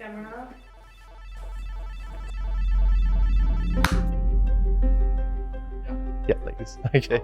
Camera. Yeah, like this. Okay.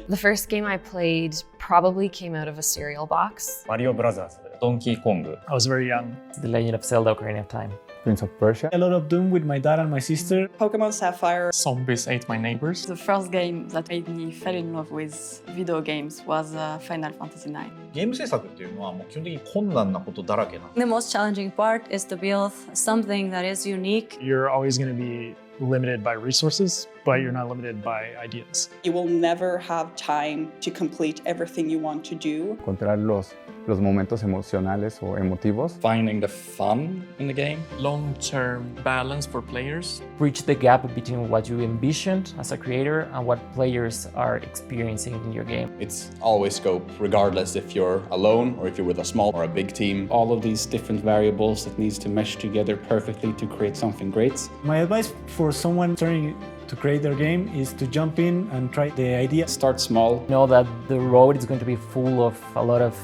The first game I played probably came out of a cereal box. Mario Brothers, Donkey Kong. I was very young. The Legend of Zelda: Ocarina of Time. Prince of Persia. A lot of Doom with my dad and my sister. Pokemon Sapphire. Zombies Ate My Neighbors. The first game that made me fall in love with video games was Final Fantasy IX. ゲーム制作っていうのはもう基本的に困難なことだらけな。 The most challenging part is to build something that is unique. You're always going to be limited by resources, but you're not limited by ideas. You will never have time to complete everything you want to do. Encontrar los momentos emocionales o emotivos. Finding the fun in the game. Long-term balance for players. Bridge the gap between what you envisioned as a creator and what players are experiencing in your game. It's always scope, regardless if you're alone or if you're with a small or a big team. All of these different variables that needs to mesh together perfectly to create something great. My advice for someone starting to create their game is to jump in and try the idea. Start small. Know that the road is going to be full of a lot of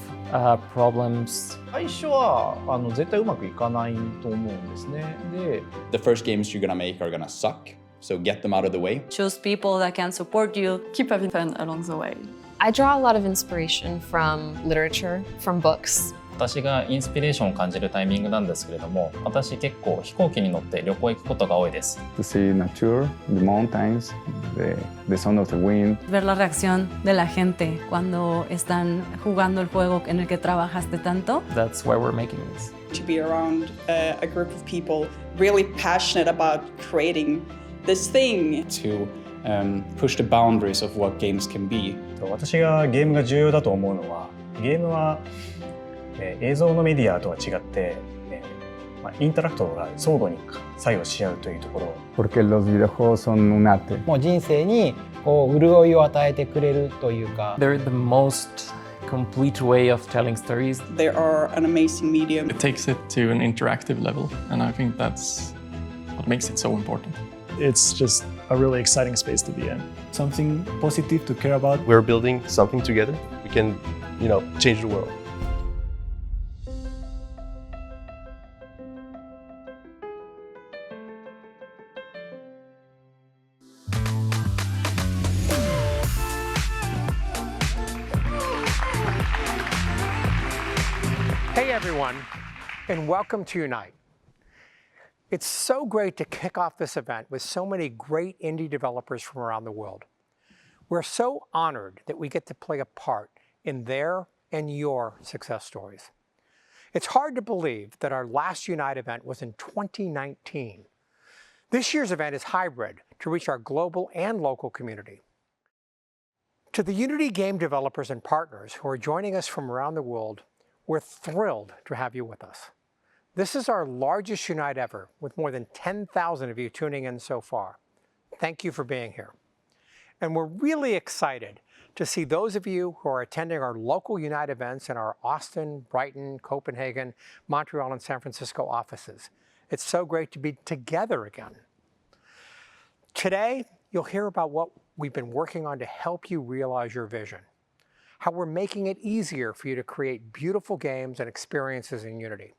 problems. 最初は絶対うまくいかないと思うんですね。で、 The first games you're gonna make are gonna suck, so get them out of the way. Choose people that can support you. Keep having fun along the way. I draw a lot of inspiration from literature, from books. 私がインスピレーションを感じるタイミングなんですけれども、私結構飛行機に乗って旅行行くことが多いです。To see nature, the mountains, the sound of the wind. Ver la reacción de la gente cuando están jugando el juego en el que trabajaste tanto. That's why we're making this. To be around a group of people really passionate about creating this thing. To push the boundaries of what games can be. 私がゲームが重要だと思うのは、ゲームは映像のメディアとは違って、インタラクトが相互に作用し合うというところ。Porque los videojuegos son un arte. もう人生にこう潤いを与えてくれるというか。They're the most complete way of telling stories. They are an amazing medium. It takes it to an interactive level, and I think that's what makes it so important. It's just a really exciting space to be in. Something positive to care about. We're building something together. We can, change the world. Hey everyone, and welcome to Unite. It's so great to kick off this event with so many great indie developers from around the world. We're so honored that we get to play a part in their and your success stories. It's hard to believe that our last Unite event was in 2019. This year's event is hybrid to reach our global and local community. To the Unity game developers and partners who are joining us from around the world, we're thrilled to have you with us. This is our largest Unite ever, with more than 10,000 of you tuning in so far. Thank you for being here. And we're really excited to see those of you who are attending our local Unite events in our Austin, Brighton, Copenhagen, Montreal, and San Francisco offices. It's so great to be together again. Today, you'll hear about what we've been working on to help you realize your vision, how we're making it easier for you to create beautiful games and experiences in Unity.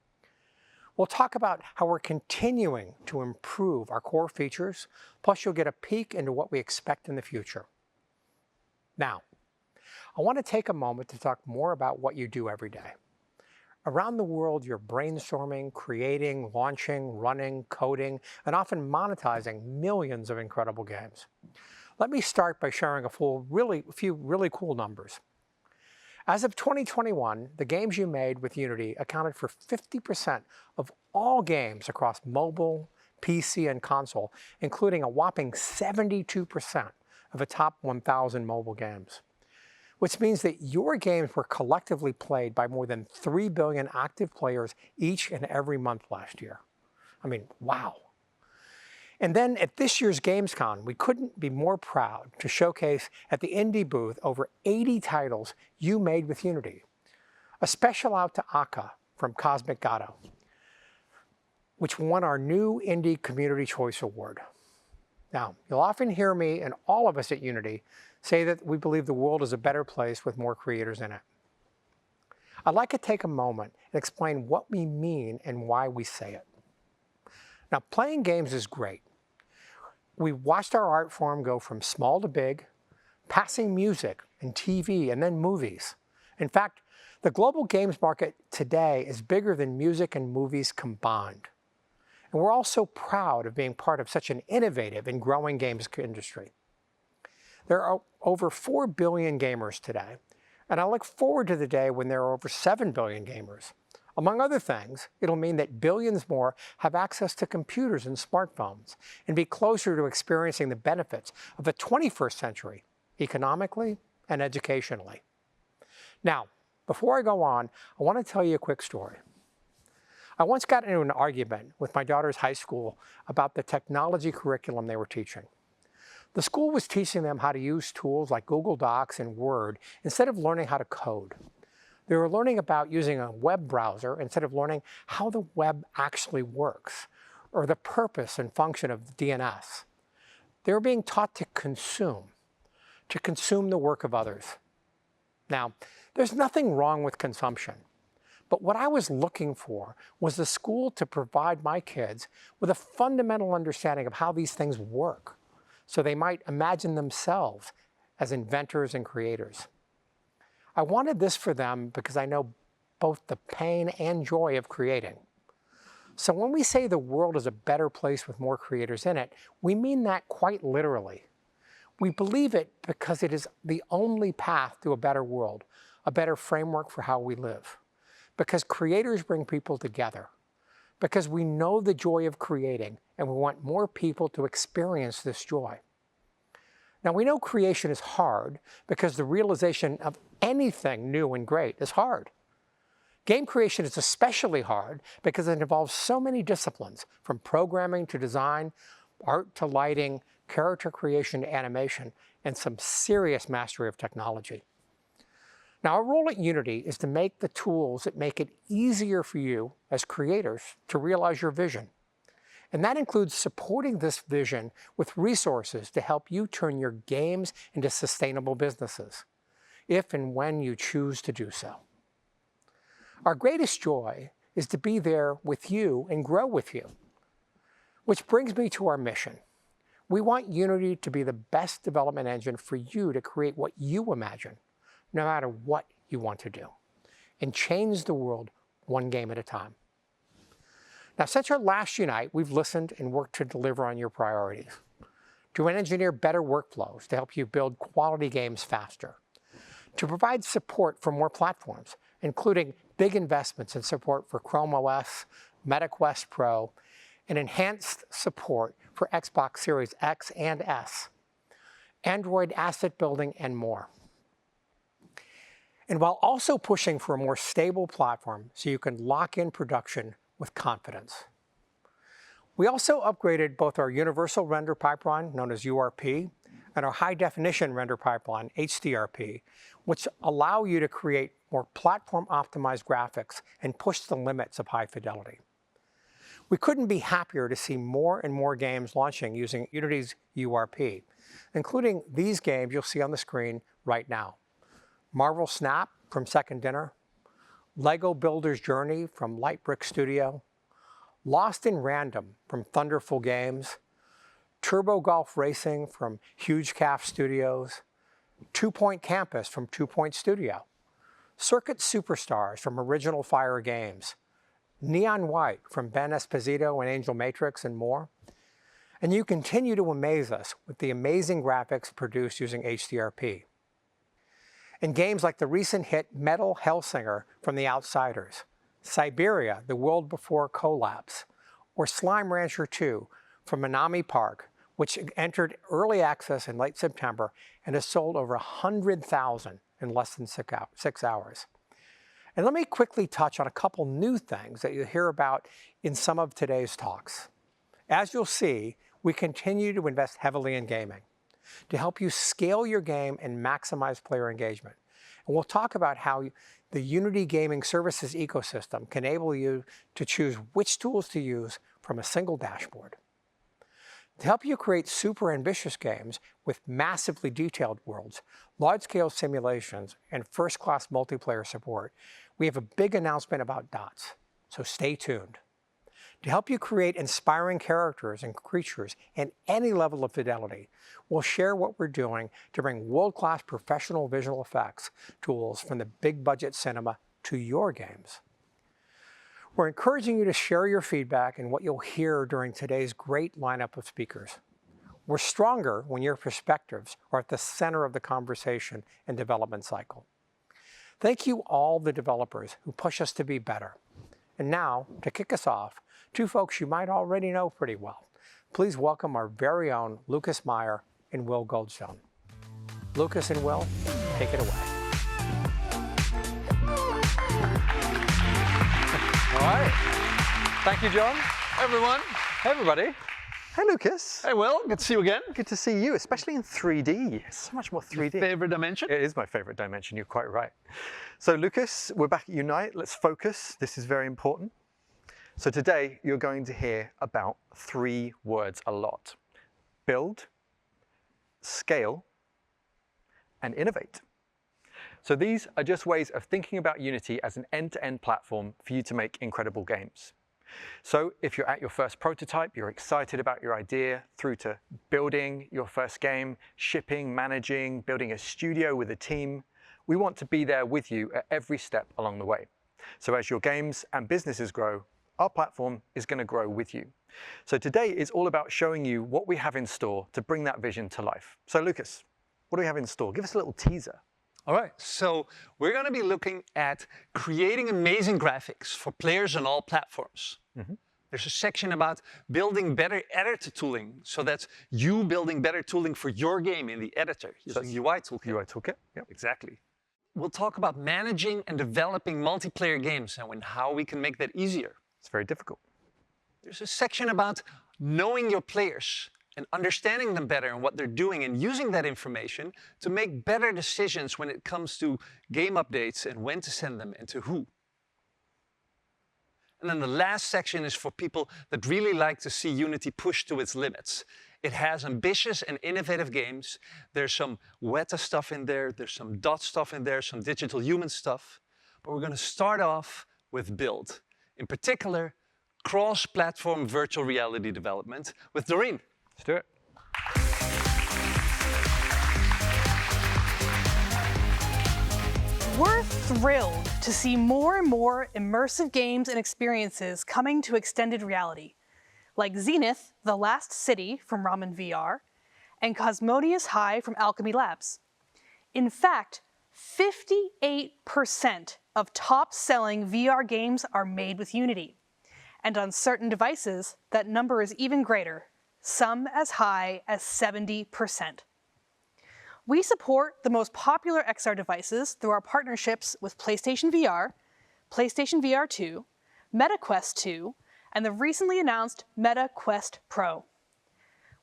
We'll talk about how we're continuing to improve our core features, plus you'll get a peek into what we expect in the future. Now, I want to take a moment to talk more about what you do every day. Around the world, you're brainstorming, creating, launching, running, coding, and often monetizing millions of incredible games. Let me start by sharing a few really cool numbers. As of 2021, the games you made with Unity accounted for 50% of all games across mobile, PC, and console, including a whopping 72% of the top 1,000 mobile games. Which means that your games were collectively played by more than 3 billion active players each and every month last year. I mean, wow. And then at this year's Gamescom, we couldn't be more proud to showcase at the Indie booth over 80 titles you made with Unity. A special out to Aka from Cosmic Gato, which won our new Indie Community Choice Award. Now, you'll often hear me and all of us at Unity say that we believe the world is a better place with more creators in it. I'd like to take a moment and explain what we mean and why we say it. Now, playing games is great. We watched our art form go from small to big, passing music and TV and then movies. In fact, the global games market today is bigger than music and movies combined. And we're all so proud of being part of such an innovative and growing games industry. There are over 4 billion gamers today, and I look forward to the day when there are over 7 billion gamers. Among other things, it'll mean that billions more have access to computers and smartphones and be closer to experiencing the benefits of the 21st century, economically and educationally. Now, before I go on, I want to tell you a quick story. I once got into an argument with my daughter's high school about the technology curriculum they were teaching. The school was teaching them how to use tools like Google Docs and Word instead of learning how to code. They were learning about using a web browser instead of learning how the web actually works or the purpose and function of DNS. They were being taught to consume the work of others. Now, there's nothing wrong with consumption, but what I was looking for was the school to provide my kids with a fundamental understanding of how these things work, so they might imagine themselves as inventors and creators. I wanted this for them because I know both the pain and joy of creating. So when we say the world is a better place with more creators in it, we mean that quite literally. We believe it because it is the only path to a better world, a better framework for how we live. Because creators bring people together. Because we know the joy of creating and we want more people to experience this joy. Now, we know creation is hard because the realization of anything new and great is hard. Game creation is especially hard because it involves so many disciplines, from programming to design, art to lighting, character creation to animation, and some serious mastery of technology. Now, our role at Unity is to make the tools that make it easier for you as creators to realize your vision. And that includes supporting this vision with resources to help you turn your games into sustainable businesses, if and when you choose to do so. Our greatest joy is to be there with you and grow with you. Which brings me to our mission. We want Unity to be the best development engine for you to create what you imagine, no matter what you want to do, and change the world one game at a time. Now, since our last Unite, we've listened and worked to deliver on your priorities, to engineer better workflows to help you build quality games faster, to provide support for more platforms, including big investments in support for Chrome OS, MetaQuest Pro, and enhanced support for Xbox Series X and S, Android asset building, and more. And while also pushing for a more stable platform so you can lock in production with confidence. We also upgraded both our universal render pipeline, known as URP, and our high-definition render pipeline, HDRP, which allow you to create more platform-optimized graphics and push the limits of high fidelity. We couldn't be happier to see more and more games launching using Unity's URP, including these games you'll see on the screen right now. Marvel Snap from Second Dinner, Lego Builder's Journey from Lightbrick Studio, Lost in Random from Thunderful Games, Turbo Golf Racing from Huge Calf Studios, 2 Point Campus from 2 Point Studio, Circuit Superstars from Original Fire Games, Neon White from Ben Esposito and Angel Matrix, and more. And you continue to amaze us with the amazing graphics produced using HDRP. And games like the recent hit Metal Hellsinger from The Outsiders, Siberia, The World Before Collapse, or Slime Rancher 2 from Minami Park, which entered early access in late September and has sold over 100,000 in less than 6 hours. And let me quickly touch on a couple new things that you'll hear about in some of today's talks. As you'll see, we continue to invest heavily in gaming to help you scale your game and maximize player engagement. And we'll talk about how the Unity Gaming Services ecosystem can enable you to choose which tools to use from a single dashboard. To help you create super ambitious games with massively detailed worlds, large-scale simulations, and first-class multiplayer support, we have a big announcement about dots, so stay tuned. To help you create inspiring characters and creatures in any level of fidelity, we'll share what we're doing to bring world-class professional visual effects tools from the big budget cinema to your games. We're encouraging you to share your feedback and what you'll hear during today's great lineup of speakers. We're stronger when your perspectives are at the center of the conversation and development cycle. Thank you all the developers who push us to be better. And now, to kick us off, two folks you might already know pretty well. Please welcome our very own Lucas Meijer and Will Goldstone. Lucas and Will, take it away. All right. Thank you, John. Hey, everyone. Hey, everybody. Hey, Lucas. Hey, Will. Good to see you again. Good to see you, especially in 3D. So much more 3D. Your favorite dimension? It is my favorite dimension. You're quite right. So, Lucas, we're back at Unite. Let's focus. This is very important. So today, you're going to hear about 3 words a lot: build, scale, and innovate. So these are just ways of thinking about Unity as an end-to-end platform for you to make incredible games. So if you're at your first prototype, you're excited about your idea, through to building your first game, shipping, managing, building a studio with a team, we want to be there with you at every step along the way. So as your games and businesses grow, our platform is going to grow with you. So today is all about showing you what we have in store to bring that vision to life. So Lucas, what do we have in store? Give us a little teaser. All right, so we're going to be looking at creating amazing graphics for players on all platforms. There's a section about building better editor tooling, so that's you building better tooling for your game in the editor using UI Toolkit. UI Toolkit, yeah. Exactly. We'll talk about managing and developing multiplayer games and how we can make that easier. It's very difficult. There's a section about knowing your players and understanding them better and what they're doing and using that information to make better decisions when it comes to game updates and when to send them and to who. And then the last section is for people that really like to see Unity push to its limits. It has ambitious and innovative games. There's some Weta stuff in there, there's some dot stuff in there, some digital human stuff. But we're going to start off with build. In particular, cross-platform virtual reality development with Doreen. Let's do it. We're thrilled to see more and more immersive games and experiences coming to extended reality, like Zenith, The Last City from Ramen VR, and Cosmonius High from Alchemy Labs. In fact, 58% of top-selling VR games are made with Unity. And on certain devices, that number is even greater, some as high as 70%. We support the most popular XR devices through our partnerships with PlayStation VR, PlayStation VR 2, Meta Quest 2, and the recently announced Meta Quest Pro.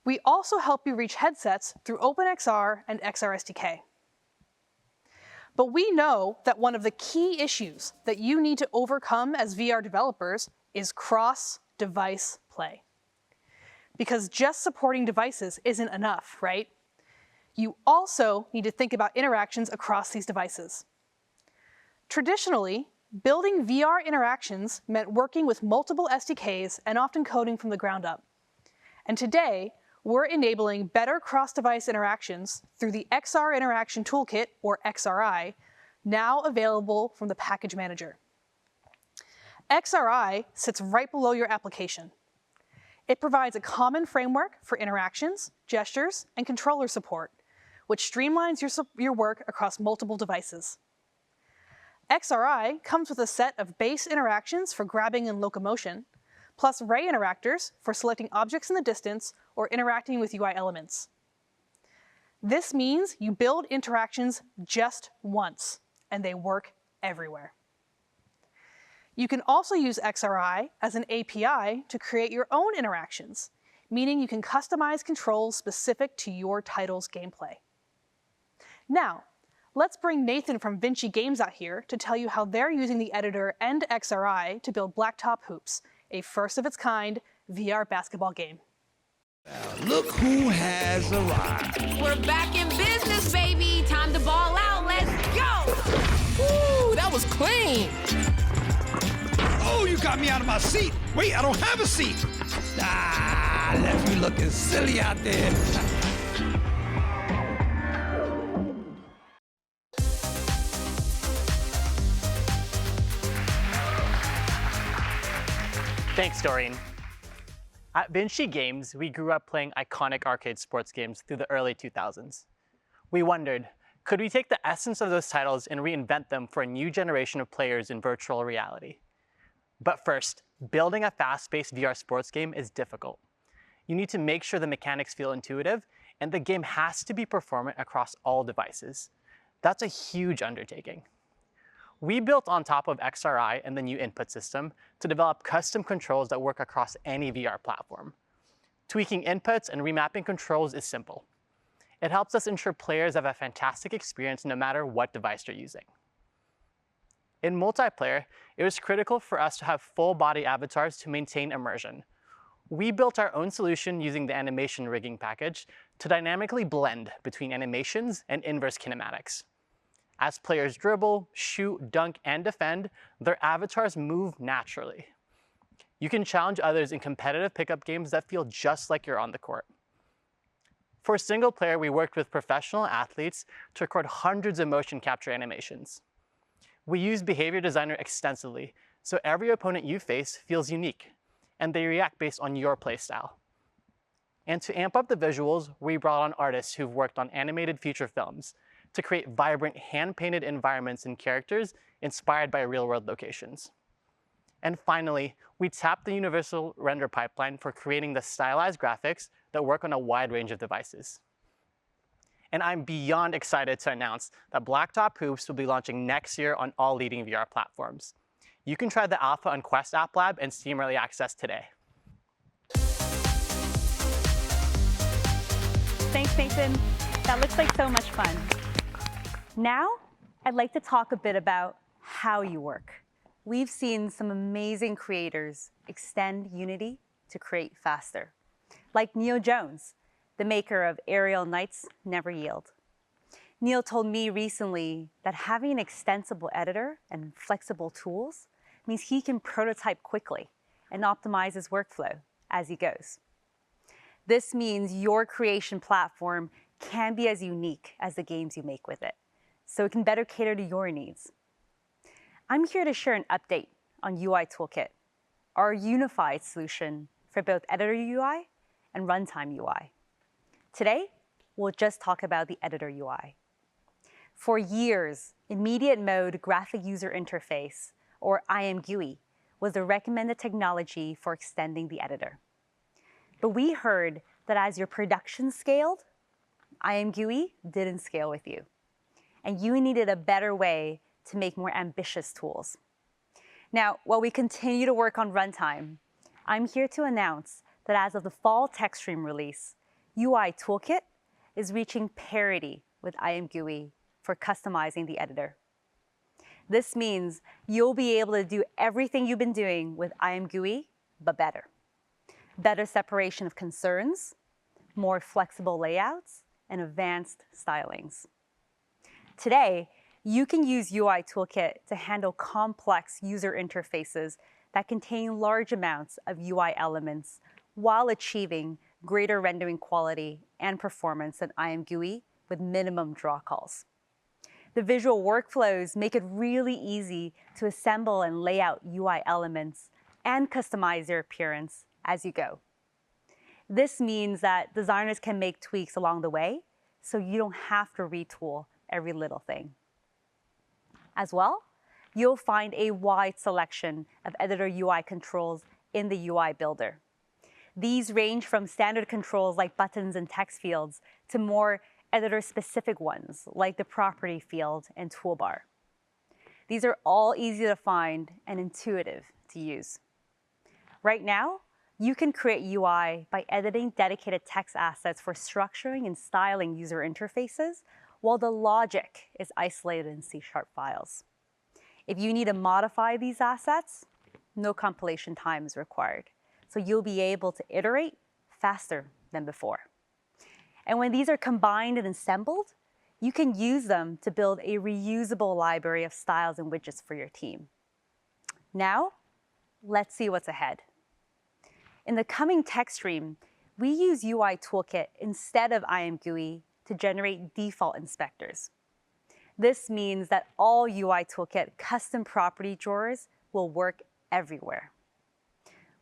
We also help you reach headsets through OpenXR and XR SDK. But we know that one of the key issues that you need to overcome as VR developers is cross-device play. Because just supporting devices isn't enough, right? You also need to think about interactions across these devices. Traditionally, building VR interactions meant working with multiple SDKs and often coding from the ground up. And today, we're enabling better cross-device interactions through the XR Interaction Toolkit, or XRI, now available from the Package Manager. XRI sits right below your application. It provides a common framework for interactions, gestures, and controller support, which streamlines your work across multiple devices. XRI comes with a set of base interactions for grabbing and locomotion, plus ray interactors for selecting objects in the distance or interacting with UI elements. This means you build interactions just once, and they work everywhere. You can also use XRI as an API to create your own interactions, meaning you can customize controls specific to your title's gameplay. Now, let's bring Nathan from Vinci Games out here to tell you how they're using the editor and XRI to build Blacktop Hoops, a first-of-its-kind VR basketball game. Look who has arrived. We're back in business, baby. Time to ball out. Let's go. Woo, that was clean. Oh, you got me out of my seat. Wait, I don't have a seat. Ah, left you looking silly out there. Thanks, Doreen. At Vinci Games, we grew up playing iconic arcade sports games through the early 2000s. We wondered, could we take the essence of those titles and reinvent them for a new generation of players in virtual reality? But first, building a fast-paced VR sports game is difficult. You need to make sure the mechanics feel intuitive, and the game has to be performant across all devices. That's a huge undertaking. We built on top of XRI and the new input system to develop custom controls that work across any VR platform. Tweaking inputs and remapping controls is simple. It helps us ensure players have a fantastic experience no matter what device they're using. In multiplayer, it was critical for us to have full-body avatars to maintain immersion. We built our own solution using the animation rigging package to dynamically blend between animations and inverse kinematics. As players dribble, shoot, dunk, and defend, their avatars move naturally. You can challenge others in competitive pickup games that feel just like you're on the court. For single player, we worked with professional athletes to record hundreds of motion capture animations. We used Behavior Designer extensively, so every opponent you face feels unique, and they react based on your playstyle. And to amp up the visuals, we brought on artists who've worked on animated feature films to create vibrant, hand-painted environments and characters inspired by real-world locations. And finally, we tapped the universal render pipeline for creating the stylized graphics that work on a wide range of devices. And I'm beyond excited to announce that Blacktop Hoops will be launching next year on all leading VR platforms. You can try the alpha on Quest App Lab and Steam Early Access today. Thanks, Nathan. That looks like so much fun. Now, I'd like to talk a bit about how you work. We've seen some amazing creators extend Unity to create faster, like Neil Jones, the maker of Aerial Knights Never Yield. Neil told me recently that having an extensible editor and flexible tools means he can prototype quickly and optimize his workflow as he goes. This means your creation platform can be as unique as the games you make with it, so it can better cater to your needs. I'm here to share an update on UI Toolkit, our unified solution for both editor UI and runtime UI. Today, we'll just talk about the editor UI. For years, immediate mode graphic user interface, or IMGUI, was the recommended technology for extending the editor. But we heard that as your production scaled, IMGUI didn't scale with you, and you needed a better way to make more ambitious tools. Now, while we continue to work on runtime, I'm here to announce that as of the fall TechStream release, UI Toolkit is reaching parity with IMGUI for customizing the editor. This means you'll be able to do everything you've been doing with IMGUI, but better. Better separation of concerns, more flexible layouts, and advanced stylings. Today, you can use UI Toolkit to handle complex user interfaces that contain large amounts of UI elements while achieving greater rendering quality and performance than IMGUI with minimum draw calls. The visual workflows make it really easy to assemble and lay out UI elements and customize their appearance as you go. This means that designers can make tweaks along the way, so you don't have to retool every little thing. As well, you'll find a wide selection of editor UI controls in the UI Builder. These range from standard controls like buttons and text fields to more editor-specific ones like the property field and toolbar. These are all easy to find and intuitive to use. Right now, you can create UI by editing dedicated text assets for structuring and styling user interfaces, while the logic is isolated in C# files. If you need to modify these assets, no compilation time is required, so you'll be able to iterate faster than before. And when these are combined and assembled, you can use them to build a reusable library of styles and widgets for your team. Now, let's see what's ahead. In the coming tech stream, we use UI Toolkit instead of IMGUI to generate default inspectors. This means that all UI Toolkit custom property drawers will work everywhere.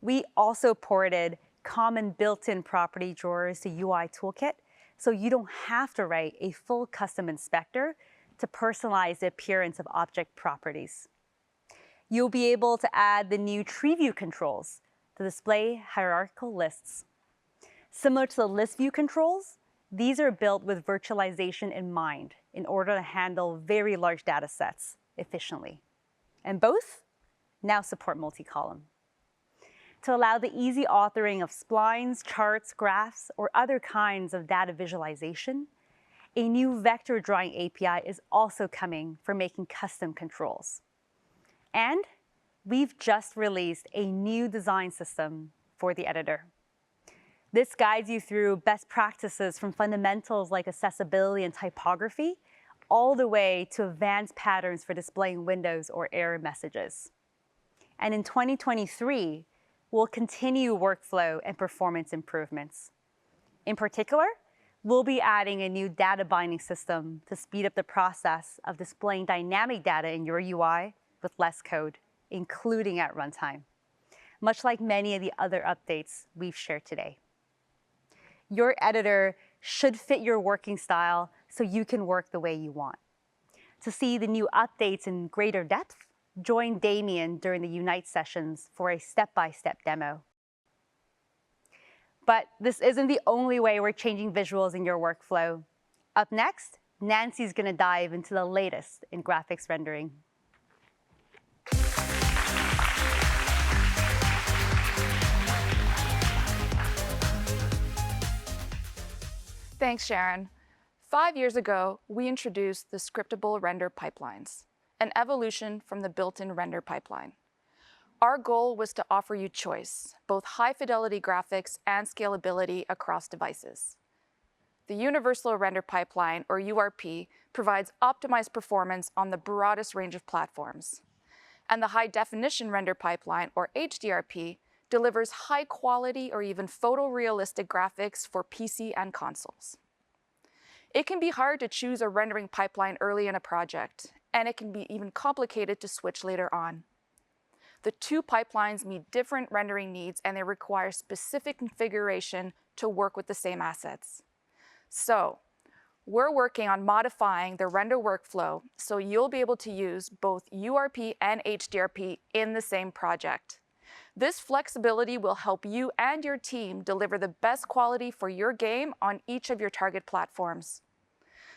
We also ported common built-in property drawers to UI Toolkit, so you don't have to write a full custom inspector to personalize the appearance of object properties. You'll be able to add the new tree view controls to display hierarchical lists. Similar to the list view controls, these are built with virtualization in mind in order to handle very large data sets efficiently. And both now support multi-column. To allow the easy authoring of splines, charts, graphs, or other kinds of data visualization, a new vector drawing API is also coming for making custom controls. And we've just released a new design system for the editor. This guides you through best practices from fundamentals like accessibility and typography, all the way to advanced patterns for displaying windows or error messages. And in 2023, we'll continue workflow and performance improvements. In particular, we'll be adding a new data binding system to speed up the process of displaying dynamic data in your UI with less code, including at runtime, much like many of the other updates we've shared today. Your editor should fit your working style so you can work the way you want. To see the new updates in greater depth, join Damien during the Unite sessions for a step-by-step demo. But this isn't the only way we're changing visuals in your workflow. Up next, Nancy's going to dive into the latest in graphics rendering. Thanks, Sharon. 5 years ago, we introduced the scriptable render pipelines, an evolution from the built-in render pipeline. Our goal was to offer you choice, both high-fidelity graphics and scalability across devices. The Universal Render Pipeline, or URP, provides optimized performance on the broadest range of platforms. And the High-Definition Render Pipeline, or HDRP, delivers high-quality or even photorealistic graphics for PC and consoles. It can be hard to choose a rendering pipeline early in a project, and it can be even complicated to switch later on. The two pipelines meet different rendering needs, and they require specific configuration to work with the same assets. So, we're working on modifying the render workflow so you'll be able to use both URP and HDRP in the same project. This flexibility will help you and your team deliver the best quality for your game on each of your target platforms.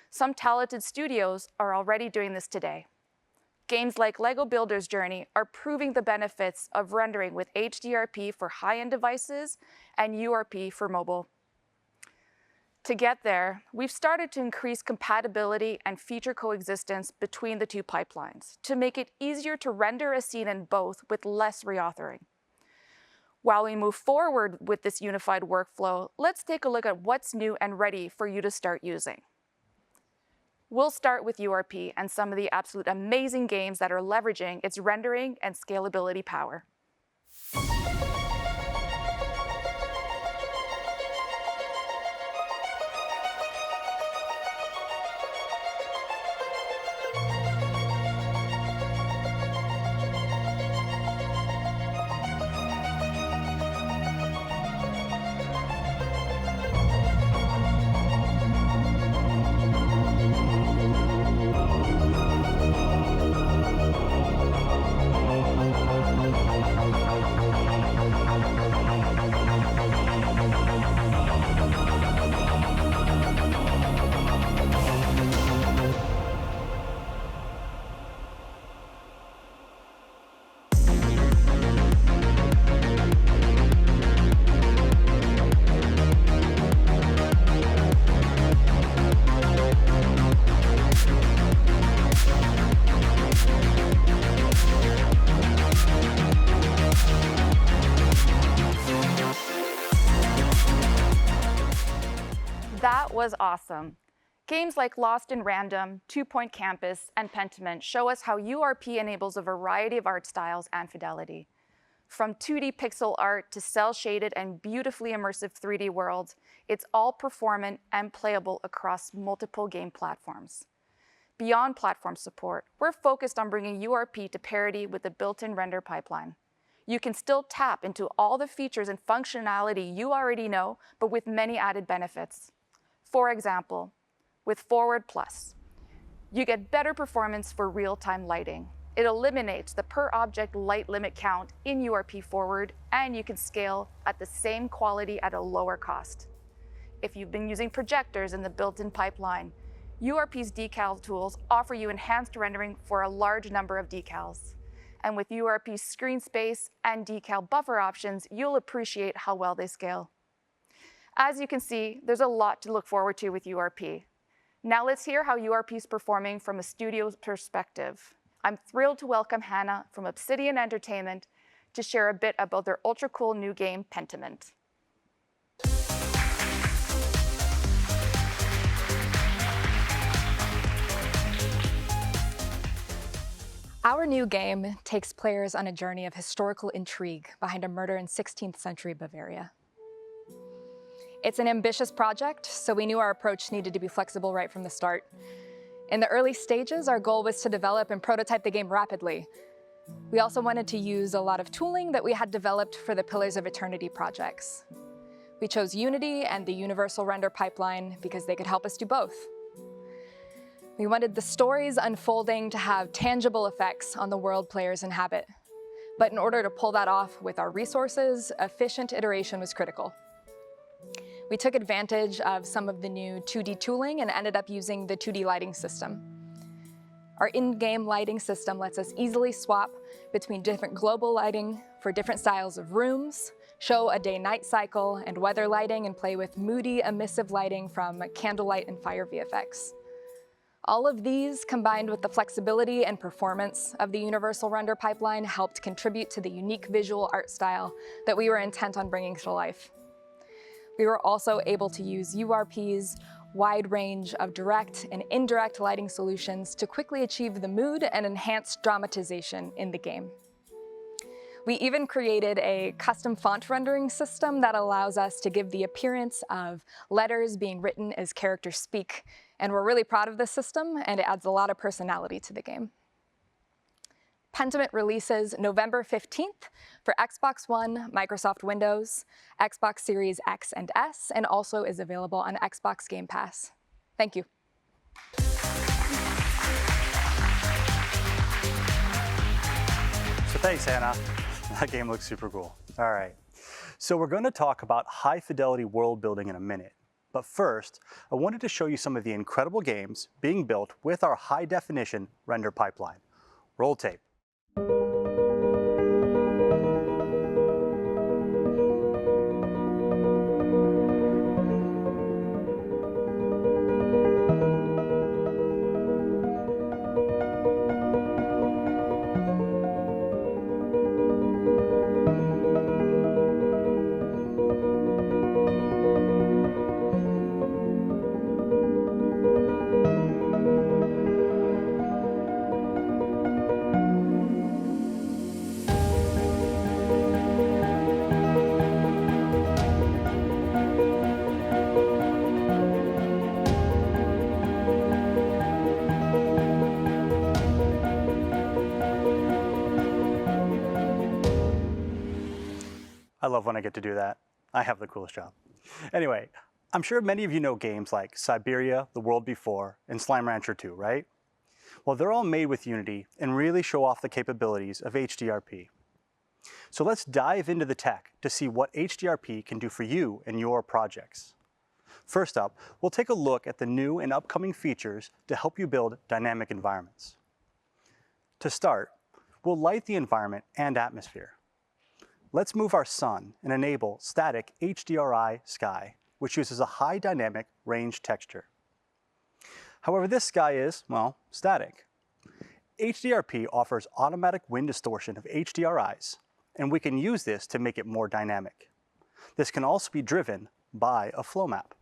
Some talented studios are already doing this today. Games like LEGO Builder's Journey are proving the benefits of rendering with HDRP for high-end devices and URP for mobile. To get there, we've started to increase compatibility and feature coexistence between the two pipelines to make it easier to render a scene in both with less reauthoring. While we move forward with this unified workflow, let's take a look at what's new and ready for you to start using. We'll start with URP and some of the absolute amazing games that are leveraging its rendering and scalability power. That was awesome. Games like Lost in Random, 2 Point Campus, and Pentiment show us how URP enables a variety of art styles and fidelity. From 2D pixel art to cel-shaded and beautifully immersive 3D worlds, it's all performant and playable across multiple game platforms. Beyond platform support, we're focused on bringing URP to parity with the built-in render pipeline. You can still tap into all the features and functionality you already know, but with many added benefits. For example, with Forward Plus, you get better performance for real-time lighting. It eliminates the per-object light limit count in URP Forward, and you can scale at the same quality at a lower cost. If you've been using projectors in the built-in pipeline, URP's decal tools offer you enhanced rendering for a large number of decals. And with URP's screen space and decal buffer options, you'll appreciate how well they scale. As you can see, there's a lot to look forward to with URP. Now let's hear how URP is performing from a studio's perspective. I'm thrilled to welcome Hannah from Obsidian Entertainment to share a bit about their ultra-cool new game, Pentiment. Our new game takes players on a journey of historical intrigue behind a murder in 16th century Bavaria. It's an ambitious project, so we knew our approach needed to be flexible right from the start. In the early stages, our goal was to develop and prototype the game rapidly. We also wanted to use a lot of tooling that we had developed for the Pillars of Eternity projects. We chose Unity and the Universal Render Pipeline because they could help us do both. We wanted the stories unfolding to have tangible effects on the world players inhabit. But in order to pull that off with our resources, efficient iteration was critical. We took advantage of some of the new 2D tooling and ended up using the 2D lighting system. Our in-game lighting system lets us easily swap between different global lighting for different styles of rooms, show a day-night cycle and weather lighting, and play with moody, emissive lighting from candlelight and fire VFX. All of these, combined with the flexibility and performance of the Universal Render Pipeline, helped contribute to the unique visual art style that we were intent on bringing to life. We were also able to use URP's wide range of direct and indirect lighting solutions to quickly achieve the mood and enhanced dramatization in the game. We even created a custom font rendering system that allows us to give the appearance of letters being written as characters speak, and we're really proud of this system, and it adds a lot of personality to the game. Pentiment releases November 15th for Xbox One, Microsoft Windows, Xbox Series X and S, and also is available on Xbox Game Pass. Thank you. So thanks, Hannah. That game looks super cool. All right. So we're going to talk about high-fidelity world building in a minute. But first, I wanted to show you some of the incredible games being built with our high-definition render pipeline. Roll tape. I love when I get to do that. I have the coolest job. Anyway, I'm sure many of you know games like Siberia, The World Before, and Slime Rancher 2, right? Well, they're all made with Unity and really show off the capabilities of HDRP. So let's dive into the tech to see what HDRP can do for you and your projects. First up, we'll take a look at the new and upcoming features to help you build dynamic environments. To start, we'll light the environment and atmosphere. Let's move our sun and enable static HDRI sky, which uses a high dynamic range texture. However, this sky is, well, static. HDRP offers automatic wind distortion of HDRIs, and we can use this to make it more dynamic. This can also be driven by a flow map.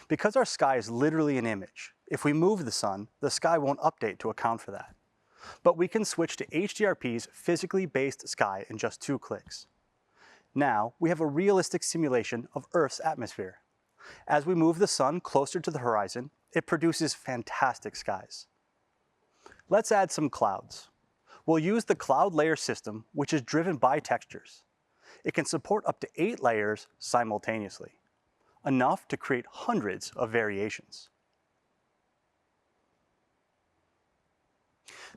Because our sky is literally an image, if we move the sun, the sky won't update to account for that. But we can switch to HDRP's physically based sky in just 2 clicks. Now, we have a realistic simulation of Earth's atmosphere. As we move the sun closer to the horizon, it produces fantastic skies. Let's add some clouds. We'll use the cloud layer system, which is driven by textures. It can support up to 8 layers simultaneously, enough to create hundreds of variations.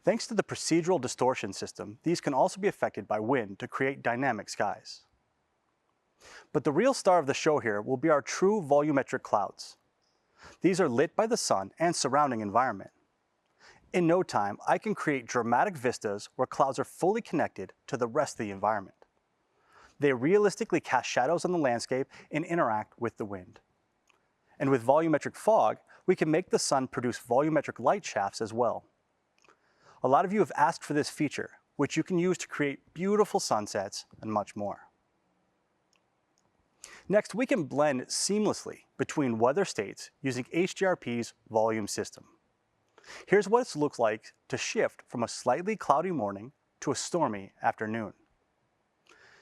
Thanks to the procedural distortion system, these can also be affected by wind to create dynamic skies. But the real star of the show here will be our true volumetric clouds. These are lit by the sun and surrounding environment. In no time, I can create dramatic vistas where clouds are fully connected to the rest of the environment. They realistically cast shadows on the landscape and interact with the wind. And with volumetric fog, we can make the sun produce volumetric light shafts as well. A lot of you have asked for this feature, which you can use to create beautiful sunsets and much more. Next, we can blend seamlessly between weather states using HDRP's volume system. Here's what it looks like to shift from a slightly cloudy morning to a stormy afternoon.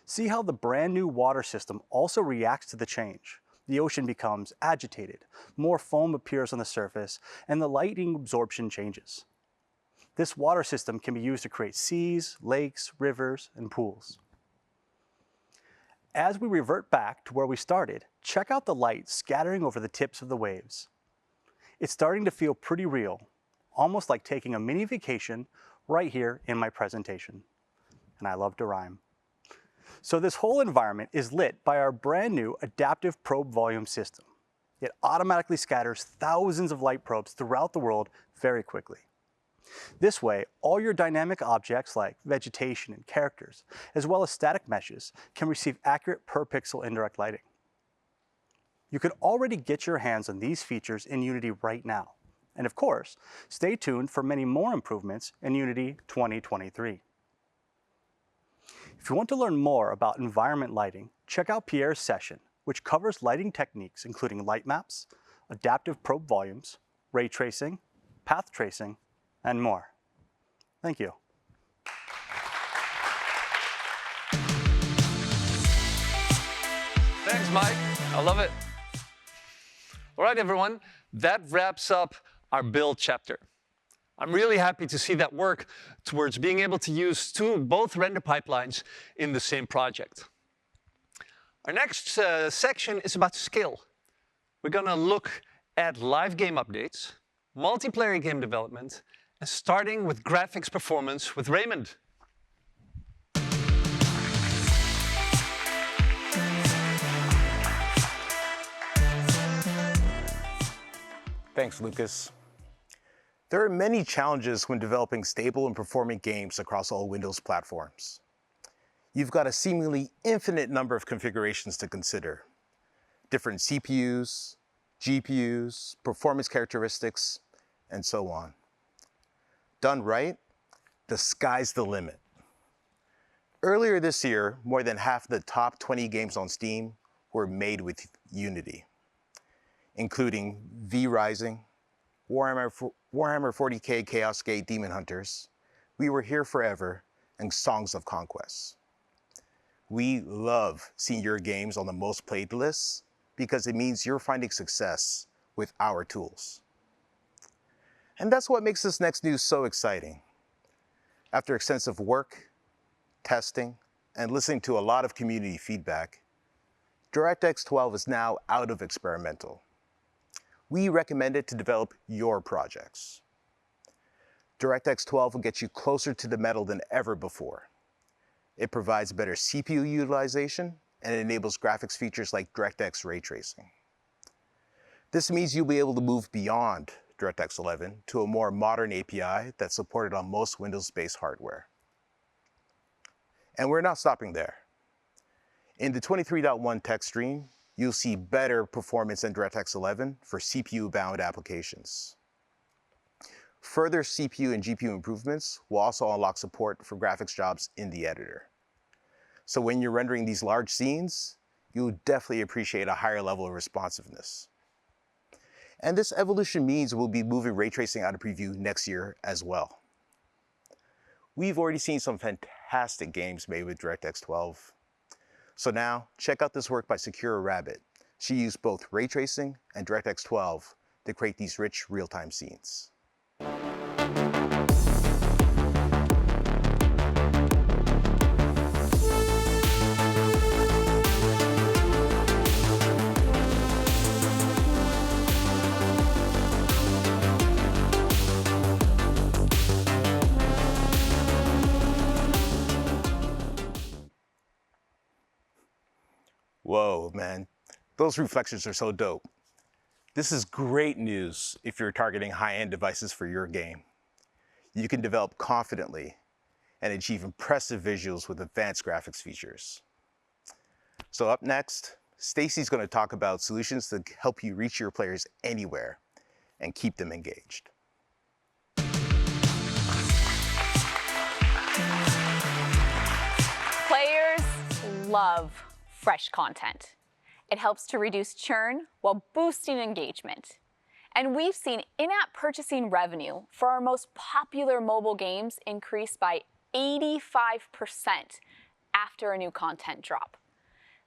See how the brand new water system also reacts to the change. The ocean becomes agitated, more foam appears on the surface, and the lighting absorption changes. This water system can be used to create seas, lakes, rivers, and pools. As we revert back to where we started, check out the light scattering over the tips of the waves. It's starting to feel pretty real, almost like taking a mini vacation right here in my presentation. And I love to rhyme. So this whole environment is lit by our brand new adaptive probe volume system. It automatically scatters thousands of light probes throughout the world very quickly. This way, all your dynamic objects like vegetation and characters, as well as static meshes, can receive accurate per pixel indirect lighting. You can already get your hands on these features in Unity right now. And of course, stay tuned for many more improvements in Unity 2023. If you want to learn more about environment lighting, check out Pierre's session, which covers lighting techniques including light maps, adaptive probe volumes, ray tracing, path tracing, and more. Thank you. Thanks, Mike. I love it. All right, everyone, that wraps up our build chapter. I'm really happy to see that work towards being able to use both render pipelines in the same project. Our next section is about skill. We're going to look at live game updates, multiplayer game development, and starting with graphics performance with Raymond. Thanks, Lucas. There are many challenges when developing stable and performing games across all Windows platforms. You've got a seemingly infinite number of configurations to consider. Different CPUs, GPUs, performance characteristics, and so on. Done right, the sky's the limit. Earlier this year, more than half the top 20 games on Steam were made with Unity, including V Rising, Warhammer 40K Chaos Gate Demon Hunters, We Were Here Forever, and Songs of Conquest. We love seeing your games on the most played lists because it means you're finding success with our tools. And that's what makes this next news so exciting. After extensive work, testing, and listening to a lot of community feedback, DirectX 12 is now out of experimental. We recommend it to develop your projects. DirectX 12 will get you closer to the metal than ever before. It provides better CPU utilization and enables graphics features like DirectX ray tracing. This means you'll be able to move beyond DirectX 11 to a more modern API that's supported on most Windows-based hardware. And we're not stopping there. In the 23.1 tech stream, you'll see better performance than DirectX 11 for CPU-bound applications. Further CPU and GPU improvements will also unlock support for graphics jobs in the editor. So when you're rendering these large scenes, you'll definitely appreciate a higher level of responsiveness. And this evolution means we'll be moving ray tracing out of preview next year as well. We've already seen some fantastic games made with DirectX 12. So now, check out this work by Secure Rabbit. She used both ray tracing and DirectX 12 to create these rich real-time scenes. Whoa, man, those reflections are so dope. This is great news if you're targeting high-end devices for your game. You can develop confidently and achieve impressive visuals with advanced graphics features. So up next, Stacy's going to talk about solutions to help you reach your players anywhere and keep them engaged. Players love fresh content. It helps to reduce churn while boosting engagement. And we've seen in-app purchasing revenue for our most popular mobile games increase by 85% after a new content drop.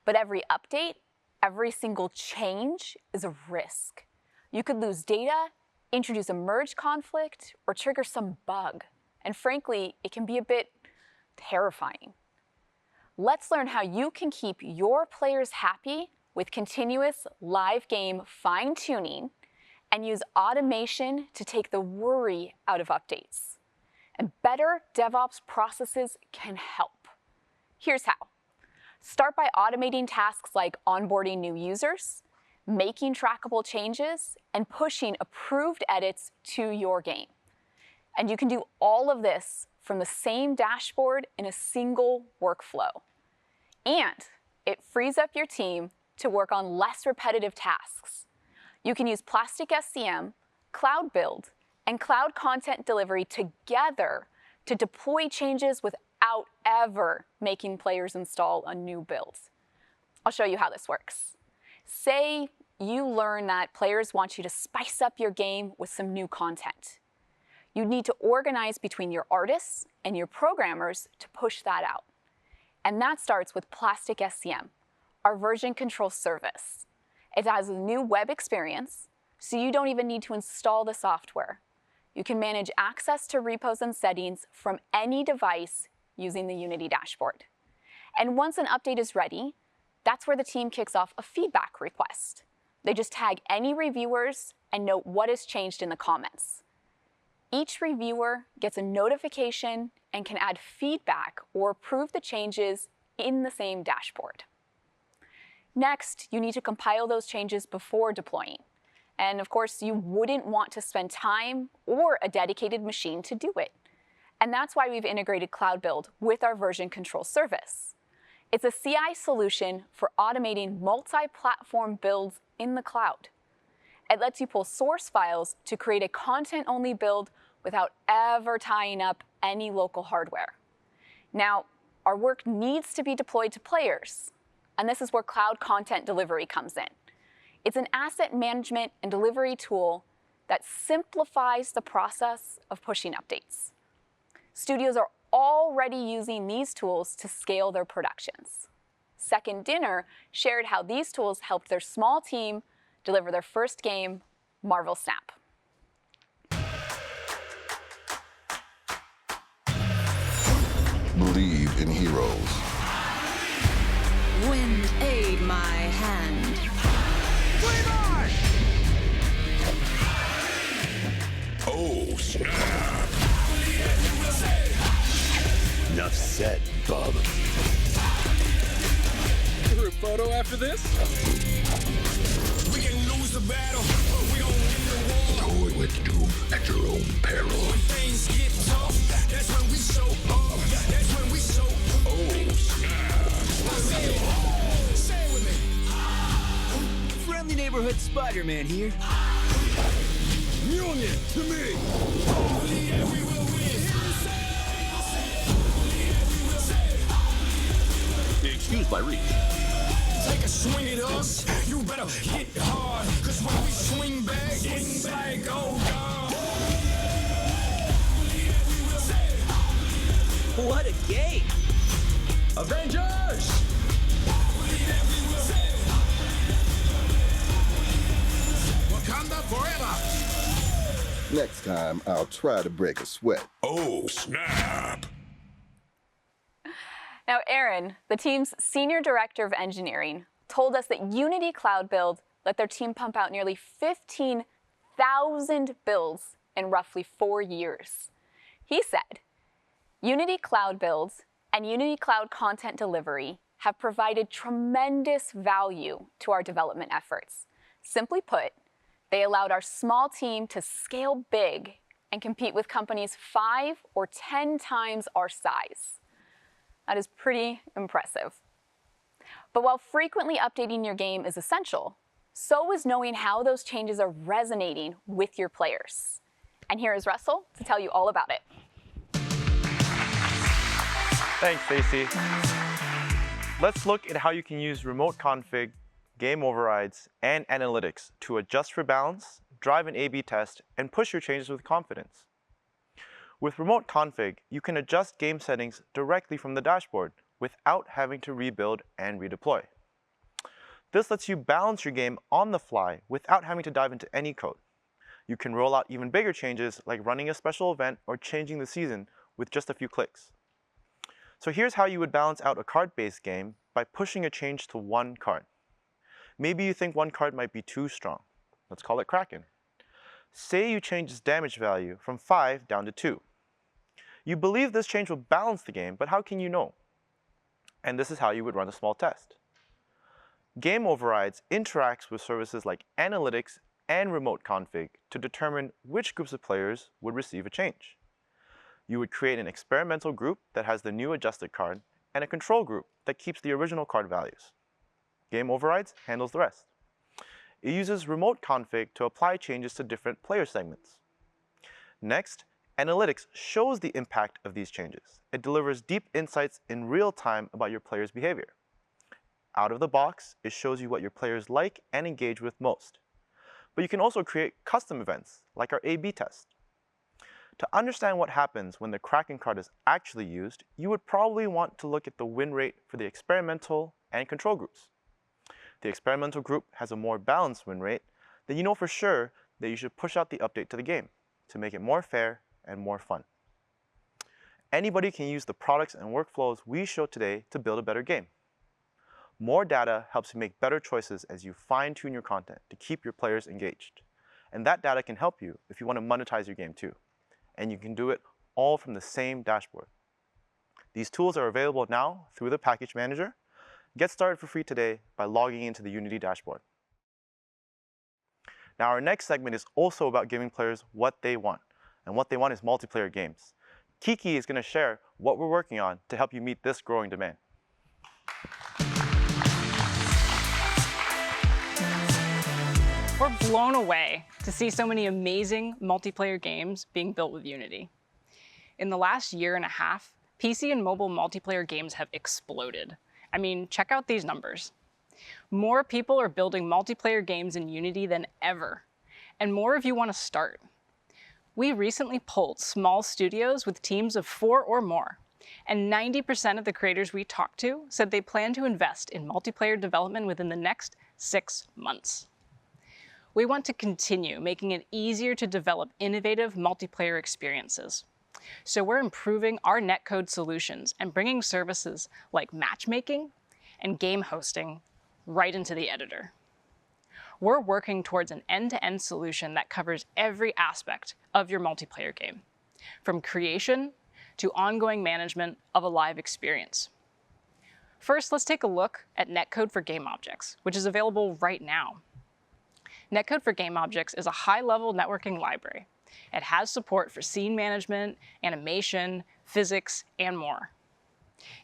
But every update, every single change is a risk. You could lose data, introduce a merge conflict, or trigger some bug. And frankly, it can be a bit terrifying. Let's learn how you can keep your players happy with continuous live game fine-tuning and use automation to take the worry out of updates. And better DevOps processes can help. Here's how. Start by automating tasks like onboarding new users, making trackable changes, and pushing approved edits to your game. And you can do all of this from the same dashboard in a single workflow. And it frees up your team to work on less repetitive tasks. You can use Plastic SCM, Cloud Build, and Cloud Content Delivery together to deploy changes without ever making players install a new build. I'll show you how this works. Say you learn that players want you to spice up your game with some new content. You need to organize between your artists and your programmers to push that out. And that starts with Plastic SCM, our version control service. It has a new web experience, so you don't even need to install the software. You can manage access to repos and settings from any device using the Unity dashboard. And once an update is ready, that's where the team kicks off a feedback request. They just tag any reviewers and note what has changed in the comments. Each reviewer gets a notification and can add feedback or approve the changes in the same dashboard. Next, you need to compile those changes before deploying. And of course, you wouldn't want to spend time or a dedicated machine to do it. And that's why we've integrated Cloud Build with our version control service. It's a CI solution for automating multi-platform builds in the cloud. It lets you pull source files to create a content-only build without ever tying up any local hardware. Now, our work needs to be deployed to players, and this is where Cloud Content Delivery comes in. It's an asset management and delivery tool that simplifies the process of pushing updates. Studios are already using these tools to scale their productions. Second Dinner shared how these tools helped their small team deliver their first game, Marvel Snap. Believe in heroes. Wind aid my hand. Oh, snap. Enough said, bub. For a photo after this? We can lose the battle. We gon' win the war. Toy with doom at your own peril. When things get tough, that's when we show up. That's when we show up. Oh, snap. Say it with me. Friendly neighborhood Spider-Man here. Union to me. Believe that we will win. Excused by reach. take a swing at us, you better hit hard, cause when we swing back, it's like, oh God. What a game! Avengers! Wakanda forever! Next time, I'll try to break a sweat. Oh, snap! Now, Aaron, the team's Senior Director of Engineering, told us that Unity Cloud Build let their team pump out nearly 15,000 builds in roughly 4 years. He said, Unity Cloud Builds and Unity Cloud Content Delivery have provided tremendous value to our development efforts. Simply put, they allowed our small team to scale big and compete with companies 5 or 10 times our size. That is pretty impressive. But while frequently updating your game is essential, so is knowing how those changes are resonating with your players. And here is Russell to tell you all about it. Thanks, Stacey. Let's look at how you can use remote config, game overrides, and analytics to adjust for balance, drive an A/B test, and push your changes with confidence. With remote config, you can adjust game settings directly from the dashboard without having to rebuild and redeploy. This lets you balance your game on the fly without having to dive into any code. You can roll out even bigger changes like running a special event or changing the season with just a few clicks. So here's how you would balance out a card-based game by pushing a change to one card. Maybe you think one card might be too strong. Let's call it Kraken. Say you change its damage value from 5 down to 2. You believe this change will balance the game, but how can you know? And this is how you would run a small test. Game Overrides interacts with services like Analytics and Remote Config to determine which groups of players would receive a change. You would create an experimental group that has the new adjusted card and a control group that keeps the original card values. Game Overrides handles the rest. It uses Remote Config to apply changes to different player segments. Next, Analytics shows the impact of these changes. It delivers deep insights in real time about your players' behavior. Out of the box, it shows you what your players like and engage with most. But you can also create custom events, like our A/B test. To understand what happens when the Kraken card is actually used, you would probably want to look at the win rate for the experimental and control groups. If the experimental group has a more balanced win rate, then you know for sure that you should push out the update to the game to make it more fair and more fun. Anybody can use the products and workflows we showed today to build a better game. More data helps you make better choices as you fine-tune your content to keep your players engaged. And that data can help you if you want to monetize your game too. And you can do it all from the same dashboard. These tools are available now through the package manager. Get started for free today by logging into the Unity dashboard. Now our next segment is also about giving players what they want. And what they want is multiplayer games. Kiki is going to share what we're working on to help you meet this growing demand. We're blown away to see so many amazing multiplayer games being built with Unity. In the last year and a half, PC and mobile multiplayer games have exploded. I mean, check out these numbers. More people are building multiplayer games in Unity than ever, and more of you want to start. We recently polled small studios with teams of 4 or more, and 90% of the creators we talked to said they plan to invest in multiplayer development within the next 6 months. We want to continue making it easier to develop innovative multiplayer experiences. So we're improving our Netcode solutions and bringing services like matchmaking and game hosting right into the editor. We're working towards an end-to-end solution that covers every aspect of your multiplayer game, from creation to ongoing management of a live experience. First, let's take a look at Netcode for GameObjects, which is available right now. Netcode for GameObjects is a high-level networking library. It has support for scene management, animation, physics, and more.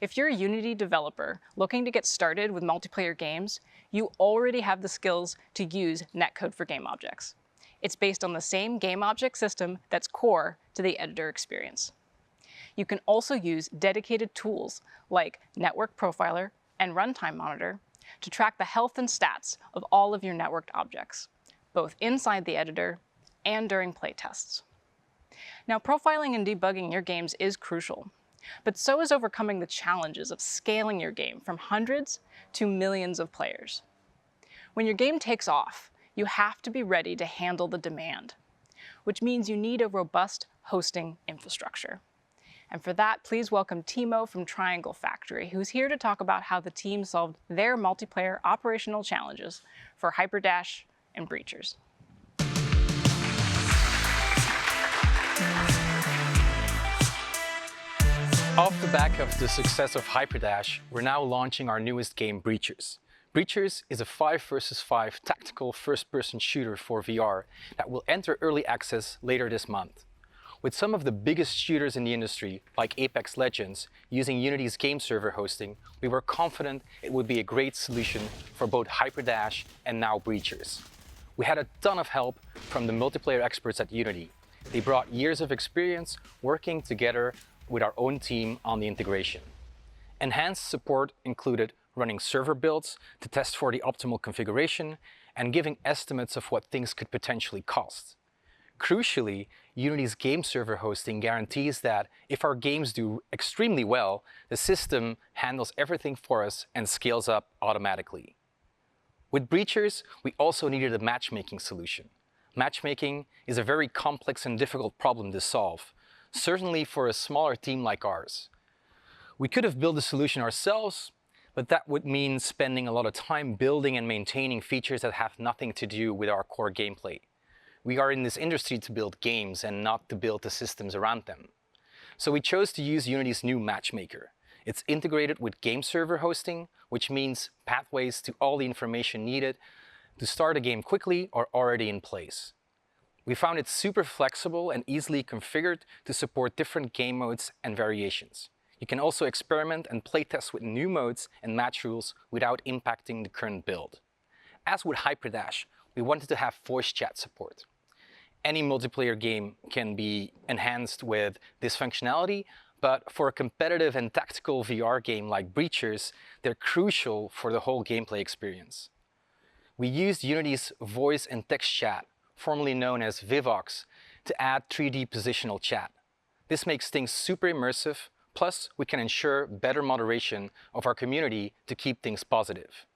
If you're a Unity developer looking to get started with multiplayer games, you already have the skills to use Netcode for GameObjects. It's based on the same GameObject system that's core to the editor experience. You can also use dedicated tools like Network Profiler and Runtime Monitor to track the health and stats of all of your networked objects, both inside the editor and during playtests. Now, profiling and debugging your games is crucial, but so is overcoming the challenges of scaling your game from hundreds to millions of players. When your game takes off, you have to be ready to handle the demand, which means you need a robust hosting infrastructure. And for that, please welcome Timo from Triangle Factory, who's here to talk about how the team solved their multiplayer operational challenges for HyperDash and Breachers. Off the back of the success of HyperDash, we're now launching our newest game, Breachers. Breachers is a 5 versus 5 tactical first-person shooter for VR that will enter early access later this month. With some of the biggest shooters in the industry, like Apex Legends, using Unity's game server hosting, we were confident it would be a great solution for both HyperDash and now Breachers. We had a ton of help from the multiplayer experts at Unity. They brought years of experience working together with our own team on the integration. Enhanced support included running server builds to test for the optimal configuration and giving estimates of what things could potentially cost. Crucially, Unity's game server hosting guarantees that if our games do extremely well, the system handles everything for us and scales up automatically. With Breachers, we also needed a matchmaking solution. Matchmaking is a very complex and difficult problem to solve, certainly for a smaller team like ours. We could have built the solution ourselves, but that would mean spending a lot of time building and maintaining features that have nothing to do with our core gameplay. We are in this industry to build games and not to build the systems around them. So we chose to use Unity's new Matchmaker. It's integrated with game server hosting, which means pathways to all the information needed to start a game quickly or already in place. We found it super flexible and easily configured to support different game modes and variations. You can also experiment and playtest with new modes and match rules without impacting the current build. As with HyperDash, we wanted to have voice chat support. Any multiplayer game can be enhanced with this functionality, but for a competitive and tactical VR game like Breachers, they're crucial for the whole gameplay experience. We used Unity's voice and text chat, formerly known as Vivox, to add 3D positional chat. This makes things super immersive, plus we can ensure better moderation of our community to keep things positive.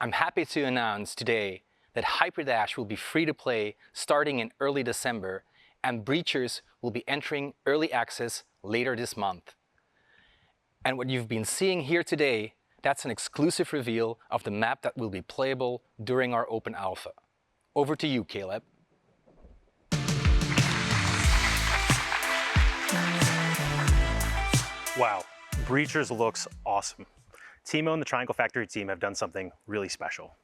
I'm happy to announce today that HyperDash will be free to play starting in early December, and Breachers will be entering early access later this month. And what you've been seeing here today, that's an exclusive reveal of the map that will be playable during our open alpha. Over to you, Caleb. Wow, Breachers looks awesome. Timo and the Triangle Factory team have done something really special.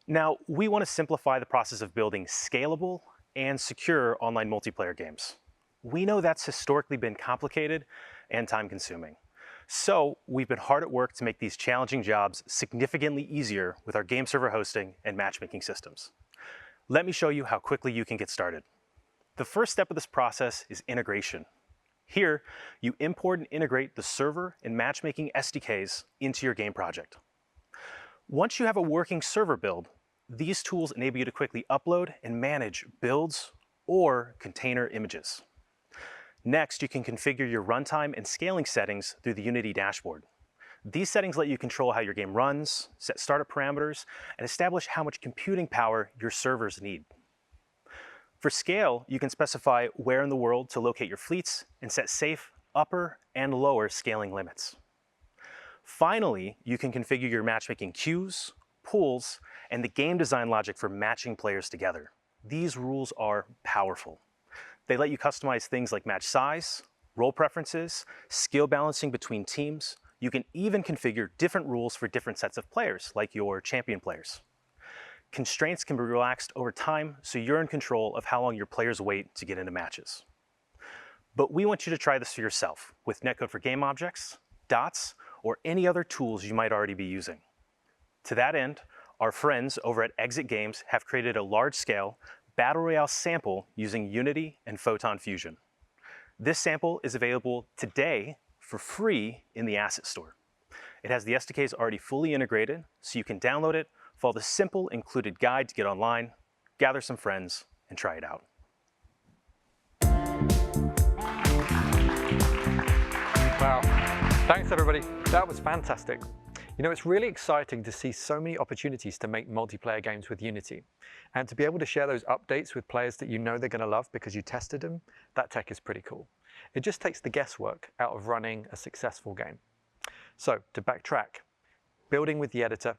Now, we want to simplify the process of building scalable and secure online multiplayer games. We know that's historically been complicated and time-consuming. So we've been hard at work to make these challenging jobs significantly easier with our game server hosting and matchmaking systems. Let me show you how quickly you can get started. The first step of this process is integration. Here, you import and integrate the server and matchmaking SDKs into your game project. Once you have a working server build, these tools enable you to quickly upload and manage builds or container images. Next, you can configure your runtime and scaling settings through the Unity dashboard. These settings let you control how your game runs, set startup parameters, and establish how much computing power your servers need. For scale, you can specify where in the world to locate your fleets and set safe upper and lower scaling limits. Finally, you can configure your matchmaking queues, pools, and the game design logic for matching players together. These rules are powerful. They let you customize things like match size, role preferences, skill balancing between teams. You can even configure different rules for different sets of players, like your champion players. Constraints can be relaxed over time, so you're in control of how long your players wait to get into matches. But we want you to try this for yourself with Netcode for GameObjects, Dots, or any other tools you might already be using. To that end, our friends over at Exit Games have created a large-scale Battle Royale sample using Unity and Photon Fusion. This sample is available today for free in the Asset Store. It has the SDKs already fully integrated, so you can download it, follow the simple included guide to get online, gather some friends, and try it out. Wow, thanks everybody. That was fantastic. You know, it's really exciting to see so many opportunities to make multiplayer games with Unity. And to be able to share those updates with players that you know they're going to love because you tested them, that tech is pretty cool. It just takes the guesswork out of running a successful game. So, to backtrack, building with the editor,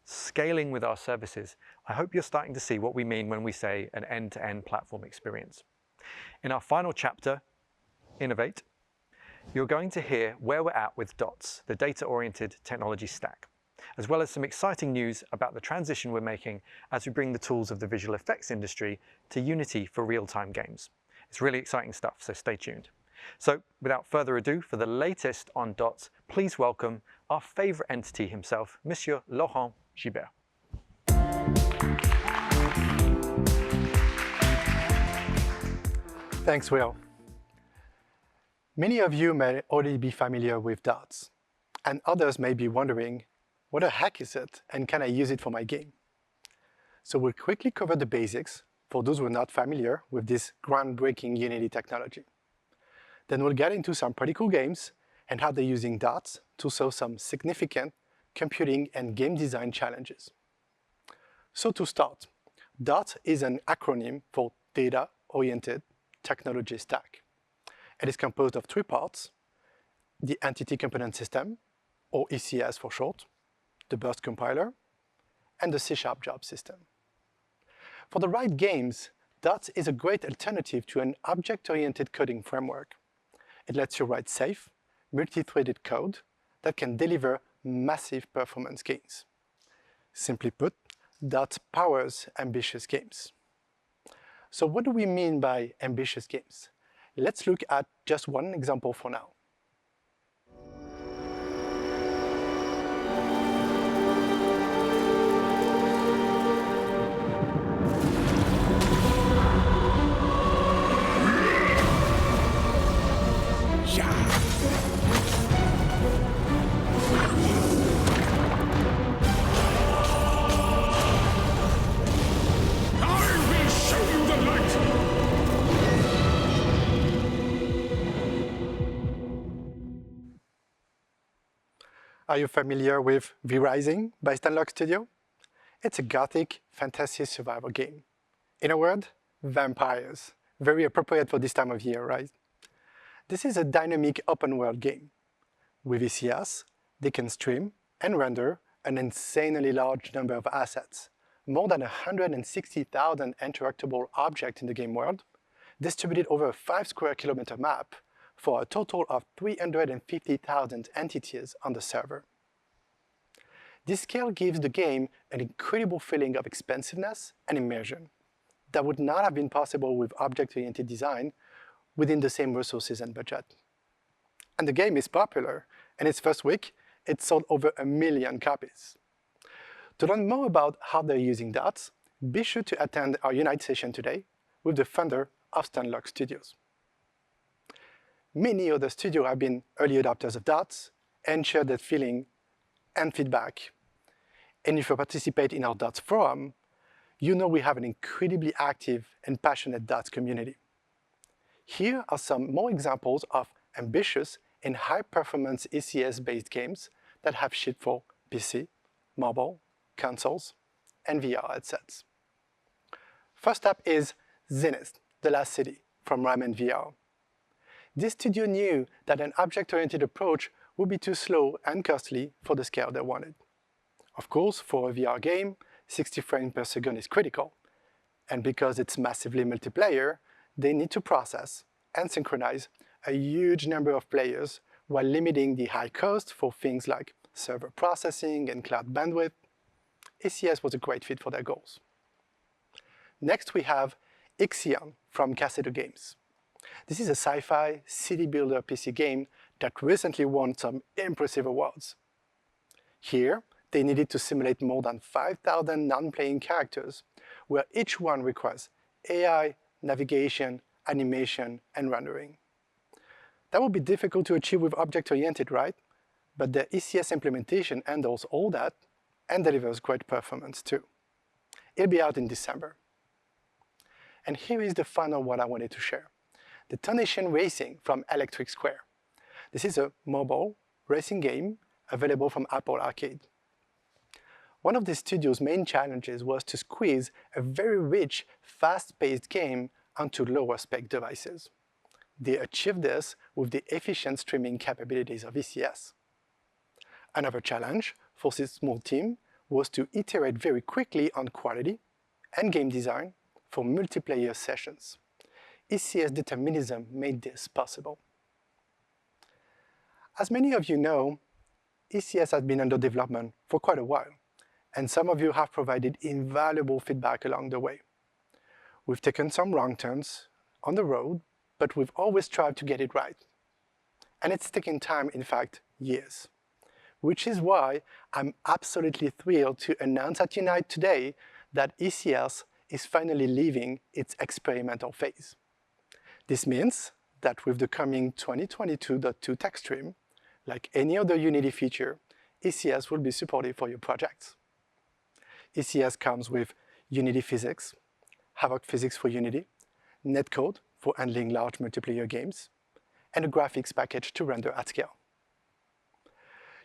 scaling with our services, I hope you're starting to see what we mean when we say an end-to-end platform experience. In our final chapter, Innovate, you're going to hear where we're at with DOTS, the data-oriented technology stack, as well as some exciting news about the transition we're making as we bring the tools of the visual effects industry to Unity for real-time games. It's really exciting stuff, so stay tuned. So without further ado, for the latest on DOTS, please welcome our favorite entity himself, Monsieur Laurent Gibert. Thanks, Will. Many of you may already be familiar with DOTS, and others may be wondering, what the heck is it, and can I use it for my game? So we'll quickly cover the basics for those who are not familiar with this groundbreaking Unity technology. Then we'll get into some pretty cool games and how they're using DOTS to solve some significant computing and game design challenges. So to start, DOTS is an acronym for Data-Oriented Technology Stack. It is composed of three parts: the Entity Component System, or ECS for short, the Burst Compiler, and the C# Job System. For the right games, DOTS is a great alternative to an object-oriented coding framework. It lets you write safe, multi-threaded code that can deliver massive performance gains. Simply put, DOTS powers ambitious games. So what do we mean by ambitious games? Let's look at just one example for now. Are you familiar with V-Rising by Stanlock Studio? It's a gothic fantasy survival game. In a word, vampires. Very appropriate for this time of year, right? This is a dynamic open-world game. With ECS, they can stream and render an insanely large number of assets, more than 160,000 interactable objects in the game world, distributed over a 5 square kilometer map, for a total of 350,000 entities on the server. This scale gives the game an incredible feeling of expansiveness and immersion that would not have been possible with object-oriented design within the same resources and budget. And the game is popular. In its first week, it sold over 1 million copies. To learn more about how they're using DOTS, be sure to attend our Unite session today with the founder of Stanlock Studios. Many other studios have been early adopters of DOTS and share that feeling and feedback. And if you participate in our DOTS forum, you know we have an incredibly active and passionate DOTS community. Here are some more examples of ambitious and high-performance ECS-based games that have shipped for PC, mobile, consoles, and VR headsets. First up is Zenith, The Last City from Ramen VR. This studio knew that an object-oriented approach would be too slow and costly for the scale they wanted. Of course, for a VR game, 60 frames per second is critical. And because it's massively multiplayer, they need to process and synchronize a huge number of players while limiting the high cost for things like server processing and cloud bandwidth. ECS was a great fit for their goals. Next, we have Ixion from Cassetto Games. This is a sci-fi city builder PC game that recently won some impressive awards. Here, they needed to simulate more than 5,000 non-playing characters, where each one requires AI, navigation, animation, and rendering. That would be difficult to achieve with object-oriented, right? but the ECS implementation handles all that and delivers great performance too. It'll be out in December. And here is the final one I wanted to share. The Detonation Racing from Electric Square. This is a mobile racing game available from Apple Arcade. One of the studio's main challenges was to squeeze a very rich, fast-paced game onto lower-spec devices. They achieved this with the efficient streaming capabilities of ECS. Another challenge for this small team was to iterate very quickly on quality and game design for multiplayer sessions. ECS determinism made this possible. As many of you know, ECS has been under development for quite a while, and some of you have provided invaluable feedback along the way. We've taken some wrong turns on the road, but we've always tried to get it right. And it's taken time, in fact, years. Which is why I'm absolutely thrilled to announce at Unite today that ECS is finally leaving its experimental phase. This means that with the coming 2022.2 tech stream, like any other Unity feature, ECS will be supported for your projects. ECS comes with Unity Physics, Havoc Physics for Unity, Netcode for handling large multiplayer games, and a graphics package to render at scale.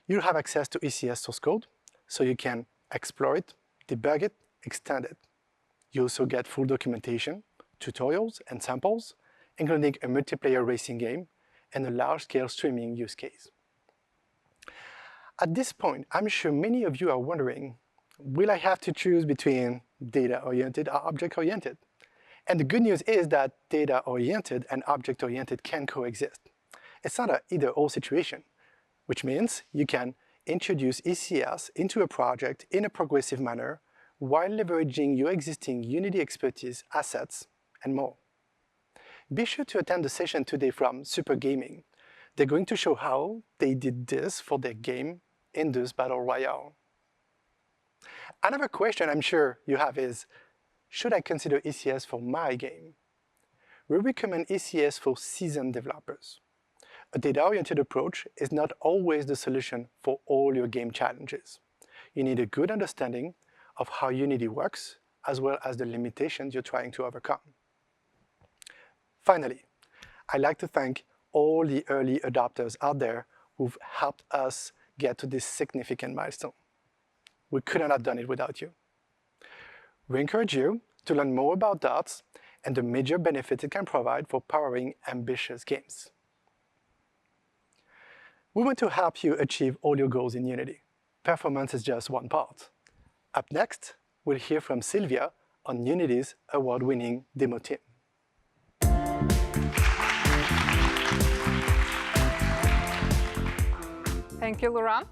You'll have access to ECS source code, so you can explore it, debug it, extend it. You also get full documentation, tutorials, and samples, including a multiplayer racing game and a large-scale streaming use case. At this point, I'm sure many of you are wondering, will I have to choose between data-oriented or object-oriented? And the good news is that data-oriented and object-oriented can coexist. It's not an either-or situation, which means you can introduce ECS into a project in a progressive manner while leveraging your existing Unity expertise, assets, and more. Be sure to attend the session today from Super Gaming. They're going to show how they did this for their game, Indus Battle Royale. Another question I'm sure you have is, should I consider ECS for my game? We recommend ECS for seasoned developers. A data-oriented approach is not always the solution for all your game challenges. You need a good understanding of how Unity works, as well as the limitations you're trying to overcome. Finally, I'd like to thank all the early adopters out there who've helped us get to this significant milestone. We couldn't have done it without you. We encourage you to learn more about DOTS and the major benefits it can provide for powering ambitious games. We want to help you achieve all your goals in Unity. Performance is just one part. Up next, we'll hear from Sylvia on Unity's award-winning demo team. Thank you, Laurent.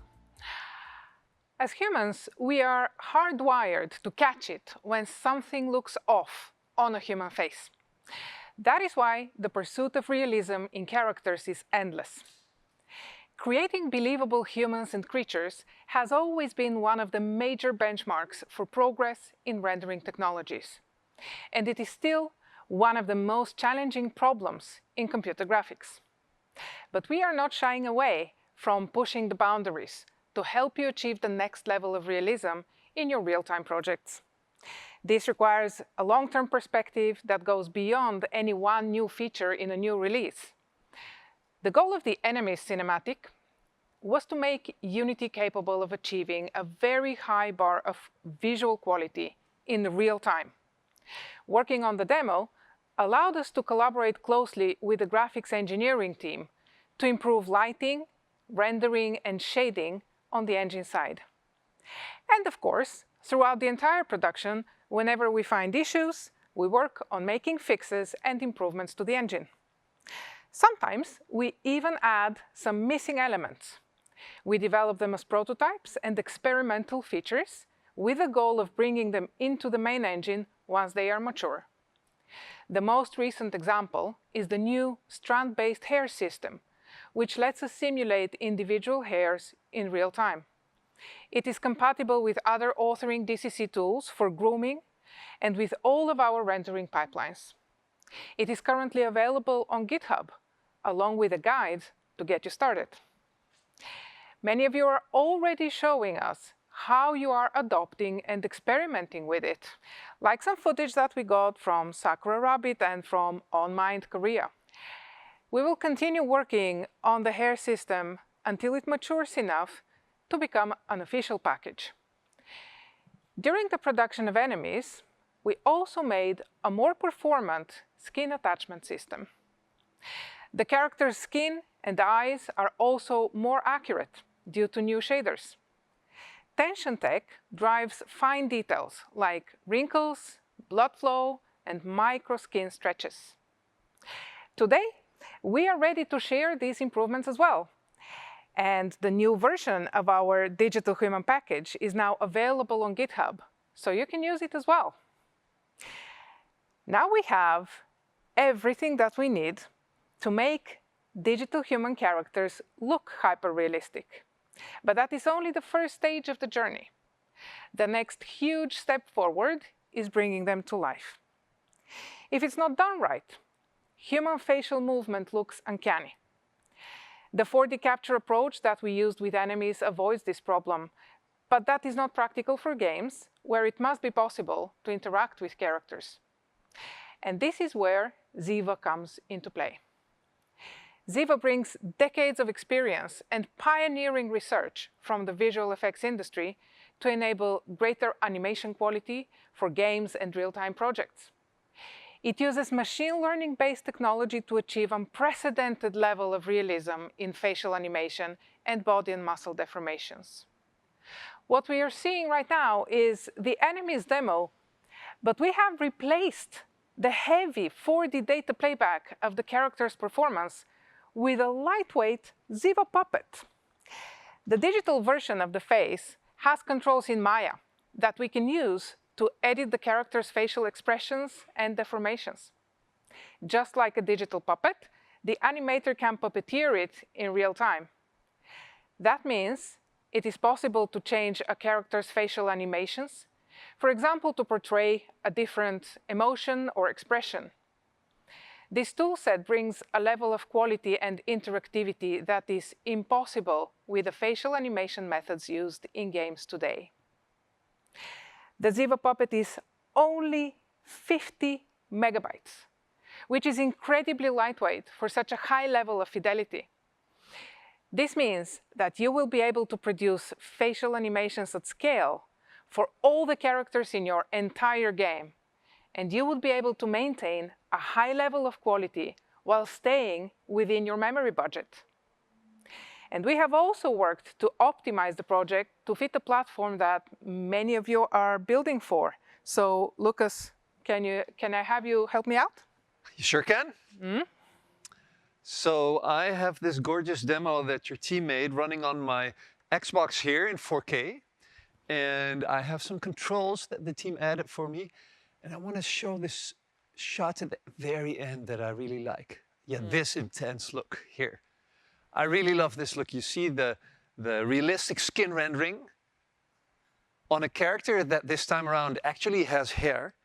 As humans, we are hardwired to catch it when something looks off on a human face. That is why the pursuit of realism in characters is endless. Creating believable humans and creatures has always been one of the major benchmarks for progress in rendering technologies. And it is still one of the most challenging problems in computer graphics. But we are not shying away from pushing the boundaries to help you achieve the next level of realism in your real-time projects. This requires a long-term perspective that goes beyond any one new feature in a new release. The goal of the Enemies cinematic was to make Unity capable of achieving a very high bar of visual quality in real time. Working on the demo allowed us to collaborate closely with the graphics engineering team to improve lighting, rendering, and shading on the engine side. And of course, throughout the entire production, whenever we find issues, we work on making fixes and improvements to the engine. Sometimes we even add some missing elements. We develop them as prototypes and experimental features with the goal of bringing them into the main engine once they are mature. The most recent example is the new strand-based hair system, which lets us simulate individual hairs in real time. It is compatible with other authoring DCC tools for grooming and with all of our rendering pipelines. It is currently available on GitHub, along with a guide to get you started. Many of you are already showing us how you are adopting and experimenting with it, like some footage that we got from Sakura Rabbit and from OnMind Korea. We will continue working on the hair system until it matures enough to become an official package. During the production of enemies, we also made a more performant skin attachment system. The character's skin and eyes are also more accurate due to new shaders. Tension Tech drives fine details like wrinkles, blood flow, and micro skin stretches. Today, we are ready to share these improvements as well. And the new version of our digital human package is now available on GitHub, so you can use it as well. Now we have everything that we need to make digital human characters look hyper-realistic. But that is only the first stage of the journey. The next huge step forward is bringing them to life. If it's not done right, human facial movement looks uncanny. The 4D capture approach that we used with enemies avoids this problem, but that is not practical for games where it must be possible to interact with characters. And this is where Ziva comes into play. Ziva brings decades of experience and pioneering research from the visual effects industry to enable greater animation quality for games and real-time projects. It uses machine learning-based technology to achieve unprecedented level of realism in facial animation and body and muscle deformations. What we are seeing right now is the enemies demo, but we have replaced the heavy 4D data playback of the character's performance with a lightweight Ziva puppet. The digital version of the face has controls in Maya that we can use to edit the character's facial expressions and deformations. Just like a digital puppet, the animator can puppeteer it in real time. That means it is possible to change a character's facial animations, for example, to portray a different emotion or expression. This toolset brings a level of quality and interactivity that is impossible with the facial animation methods used in games today. The Ziva puppet is only 50 megabytes, which is incredibly lightweight for such a high level of fidelity. This means that you will be able to produce facial animations at scale for all the characters in your entire game, and you will be able to maintain a high level of quality while staying within your memory budget. And we have also worked to optimize the project to fit the platform that many of you are building for. So, Lucas, can I have you help me out? You sure can. So I have this gorgeous demo that your team made running on my Xbox here in 4K. And I have some controls that the team added for me. And I want to show this shot at the very end that I really like. Yeah, this intense look here. I really love this look. You see the realistic skin rendering on a character that this time around actually has hair.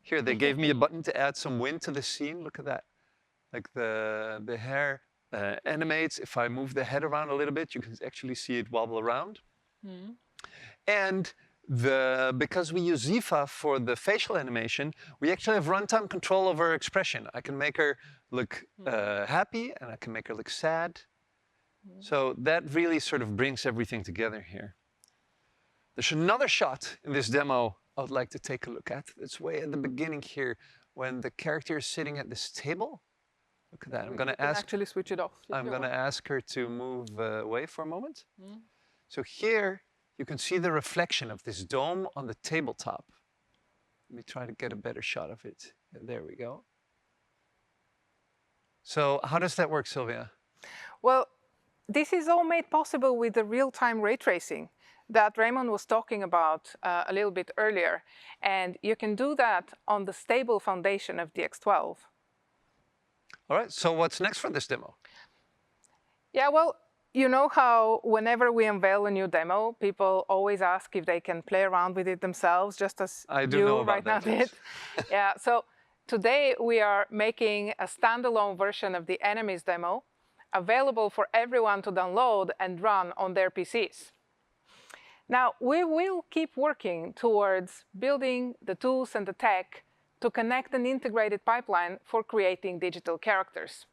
Here, they gave me a button to add some wind to the scene. Look at that. Like the hair animates. If I move the head around a little bit, you can actually see it wobble around. And because we use Ziva for the facial animation, we actually have runtime control over her expression. I can make her look happy and I can make her look sad. So that really sort of brings everything together here. There's another shot in this demo I would like to take a look at. It's way at the beginning here when the character is sitting at this table. Look at that. I'm going to ask. Actually, switch it off. I'm going to ask her to move away for a moment. So here you can see the reflection of this dome on the tabletop. Let me try to get a better shot of it. There we go. So how does that work, Sylvia? Well, this is all made possible with the real-time ray tracing that Raymond was talking about a little bit earlier. And you can do that on the stable foundation of DX12. All right, so what's next for this demo? Yeah, well, you know how whenever we unveil a new demo, people always ask if they can play around with it themselves, just as you right now did. Yeah, so today we are making a standalone version of the enemies demo available for everyone to download and run on their PCs. Now, we will keep working towards building the tools and the tech to connect an integrated pipeline for creating digital characters.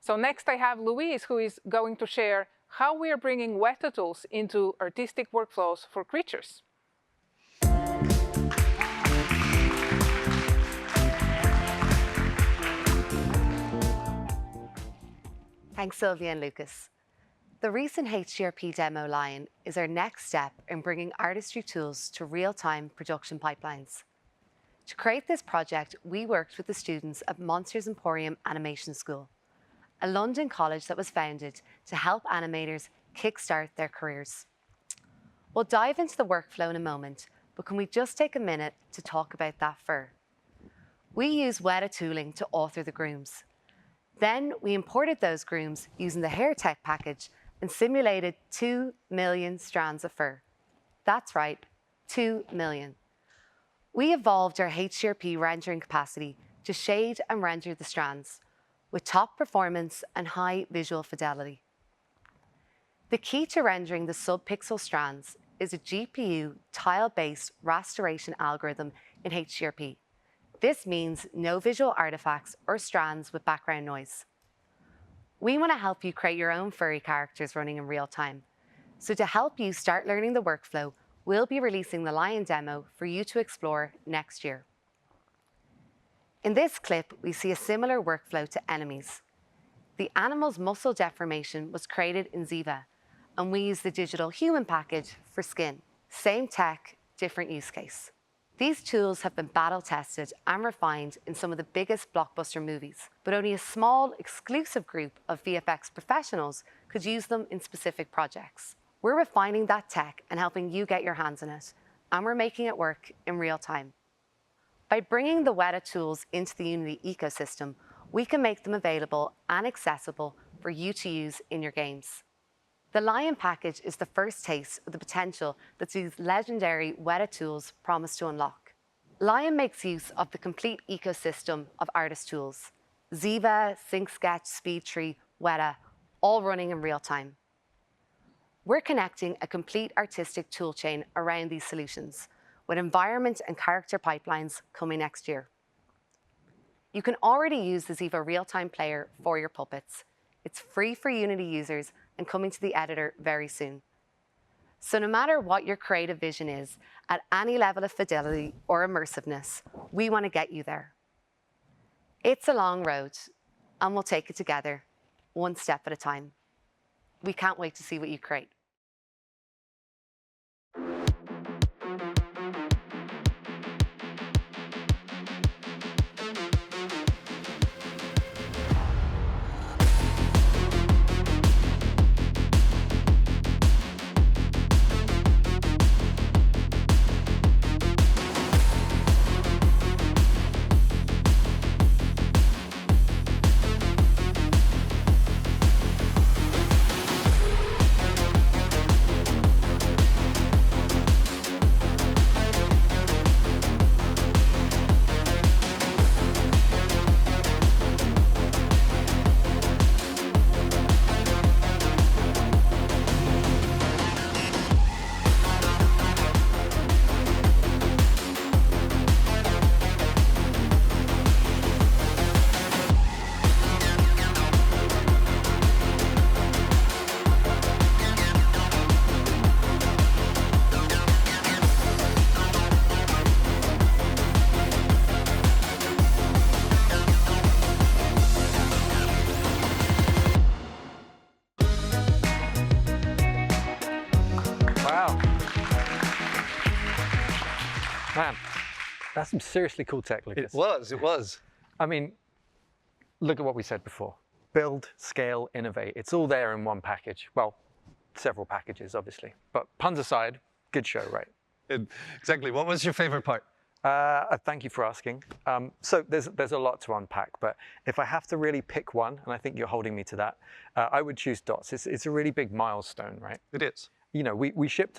So next I have Luis, who is going to share how we are bringing Weta tools into artistic workflows for creatures. Thanks, Sylvia and Lucas. The recent HDRP demo line is our next step in bringing artistry tools to real-time production pipelines. To create this project, we worked with the students of Monsters Emporium Animation School, a London college that was founded to help animators kickstart their careers. We'll dive into the workflow in a moment, but can we just take a minute to talk about that fur? We use Weta tooling to author the grooms. Then we imported those grooms using the HairTech package and simulated 2 million strands of fur. That's right, 2 million. We evolved our HDRP rendering capacity to shade and render the strands with top performance and high visual fidelity. The key to rendering the sub-pixel strands is a GPU tile-based rasterization algorithm in HDRP. This means no visual artifacts or strands with background noise. We want to help you create your own furry characters running in real time. So to help you start learning the workflow, we'll be releasing the Lion demo for you to explore next year. In this clip, we see a similar workflow to enemies. The animal's muscle deformation was created in Ziva, and we use the digital human package for skin. Same tech, different use case. These tools have been battle tested and refined in some of the biggest blockbuster movies, but only a small, exclusive group of VFX professionals could use them in specific projects. We're refining that tech and helping you get your hands on it, and we're making it work in real time. By bringing the Weta tools into the Unity ecosystem, we can make them available and accessible for you to use in your games. The Lion package is the first taste of the potential that these legendary Weta tools promise to unlock. Lion makes use of the complete ecosystem of artist tools: Ziva, SyncSketch, SpeedTree, Weta, all running in real time. We're connecting a complete artistic toolchain around these solutions, with environment and character pipelines coming next year. You can already use the Ziva real-time player for your puppets. It's free for Unity users and coming to the editor very soon. So no matter what your creative vision is, at any level of fidelity or immersiveness, we want to get you there. It's a long road, and we'll take it together, one step at a time. We can't wait to see what you create. Man, that's some seriously cool tech, Lucas. It was. I mean, look at what we said before. Build, scale, innovate. It's all there in one package. Well, several packages, obviously. But puns aside, good show, right? Exactly. What was your favorite part? Thank you for asking. So there's a lot to unpack, but if I have to really pick one, and I think you're holding me to that, I would choose dots. It's a really big milestone, right? It is. we shipped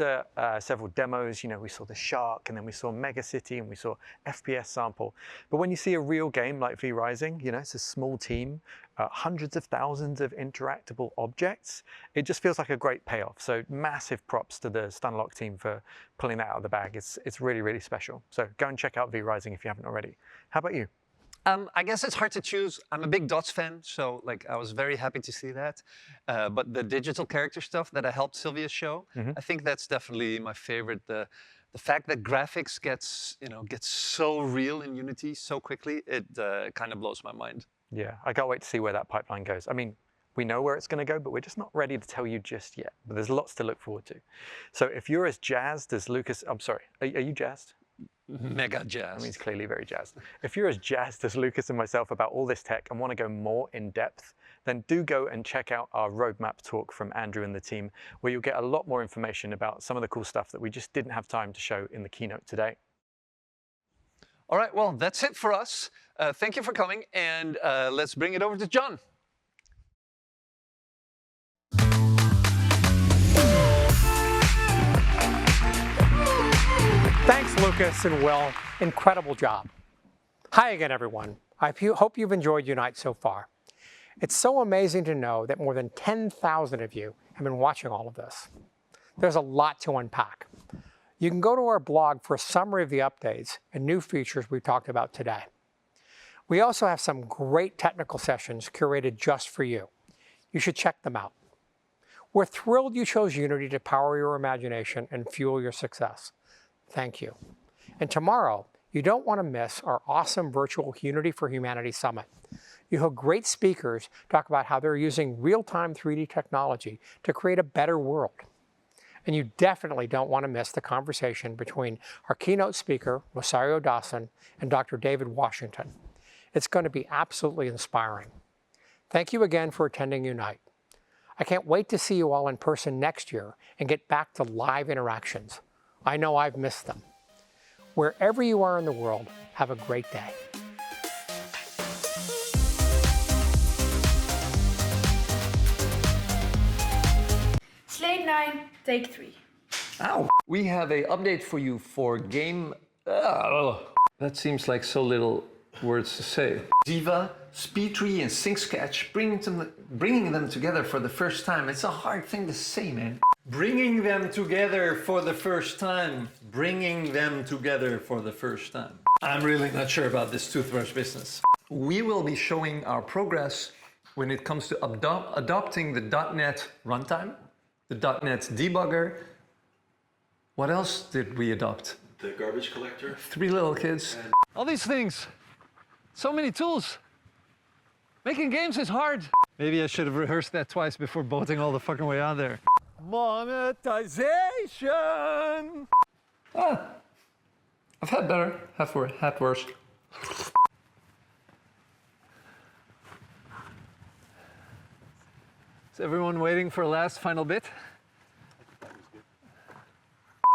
several demos. We saw the Shark, and then we saw Mega City, and we saw FPS sample. But when you see a real game like V Rising, it's a small team, hundreds of thousands of interactable objects. It just feels like a great payoff. So massive props to the Stunlock team for pulling that out of the bag. It's really, really special. So go and check out V Rising if you haven't already. How about you? I guess it's hard to choose. I'm a big Dots fan, so I was very happy to see that. But the digital character stuff that I helped Sylvia show, I think that's definitely my favorite. The fact that graphics gets so real in Unity so quickly, it kind of blows my mind. Yeah, I can't wait to see where that pipeline goes. I mean, we know where it's going to go, but we're just not ready to tell you just yet. But there's lots to look forward to. So if you're as jazzed as Lucas, I'm sorry, are you jazzed? Mega jazzed. I mean, he's clearly very jazzed. If you're as jazzed as Lucas and myself about all this tech and want to go more in depth, then do go and check out our roadmap talk from Andrew and the team, where you'll get a lot more information about some of the cool stuff that we just didn't have time to show in the keynote today. All right, well, that's it for us. Thank you for coming, and let's bring it over to John. Thanks, Lucas and Will. Incredible job. Hi again, everyone. I hope you've enjoyed Unite so far. It's so amazing to know that more than 10,000 of you have been watching all of this. There's a lot to unpack. You can go to our blog for a summary of the updates and new features we talked about today. We also have some great technical sessions curated just for you. You should check them out. We're thrilled you chose Unity to power your imagination and fuel your success. Thank you. And tomorrow, you don't want to miss our awesome virtual Unity for Humanity Summit. You hear great speakers talk about how they're using real-time 3D technology to create a better world. And you definitely don't want to miss the conversation between our keynote speaker, Rosario Dawson, and Dr. David Washington. It's going to be absolutely inspiring. Thank you again for attending Unite. I can't wait to see you all in person next year and get back to live interactions. I know I've missed them. Wherever you are in the world, have a great day. Slate 9, take 3. Ow! We have an update for you for game... that seems like so little words to say. Ziva, SpeedTree, and SyncSketch, bringing them together for the first time. It's a hard thing to say, man. Bringing them together for the first time. Bringing them together for the first time. I'm really not sure about this toothbrush business. We will be showing our progress when it comes to adopting the .NET runtime, the .NET debugger. What else did we adopt? The garbage collector. 3 little kids. All these things. So many tools. Making games is hard. Maybe I should have rehearsed that twice before boating all the fucking way out there. Monetization! I've had better, had worse. Is everyone waiting for a last final bit?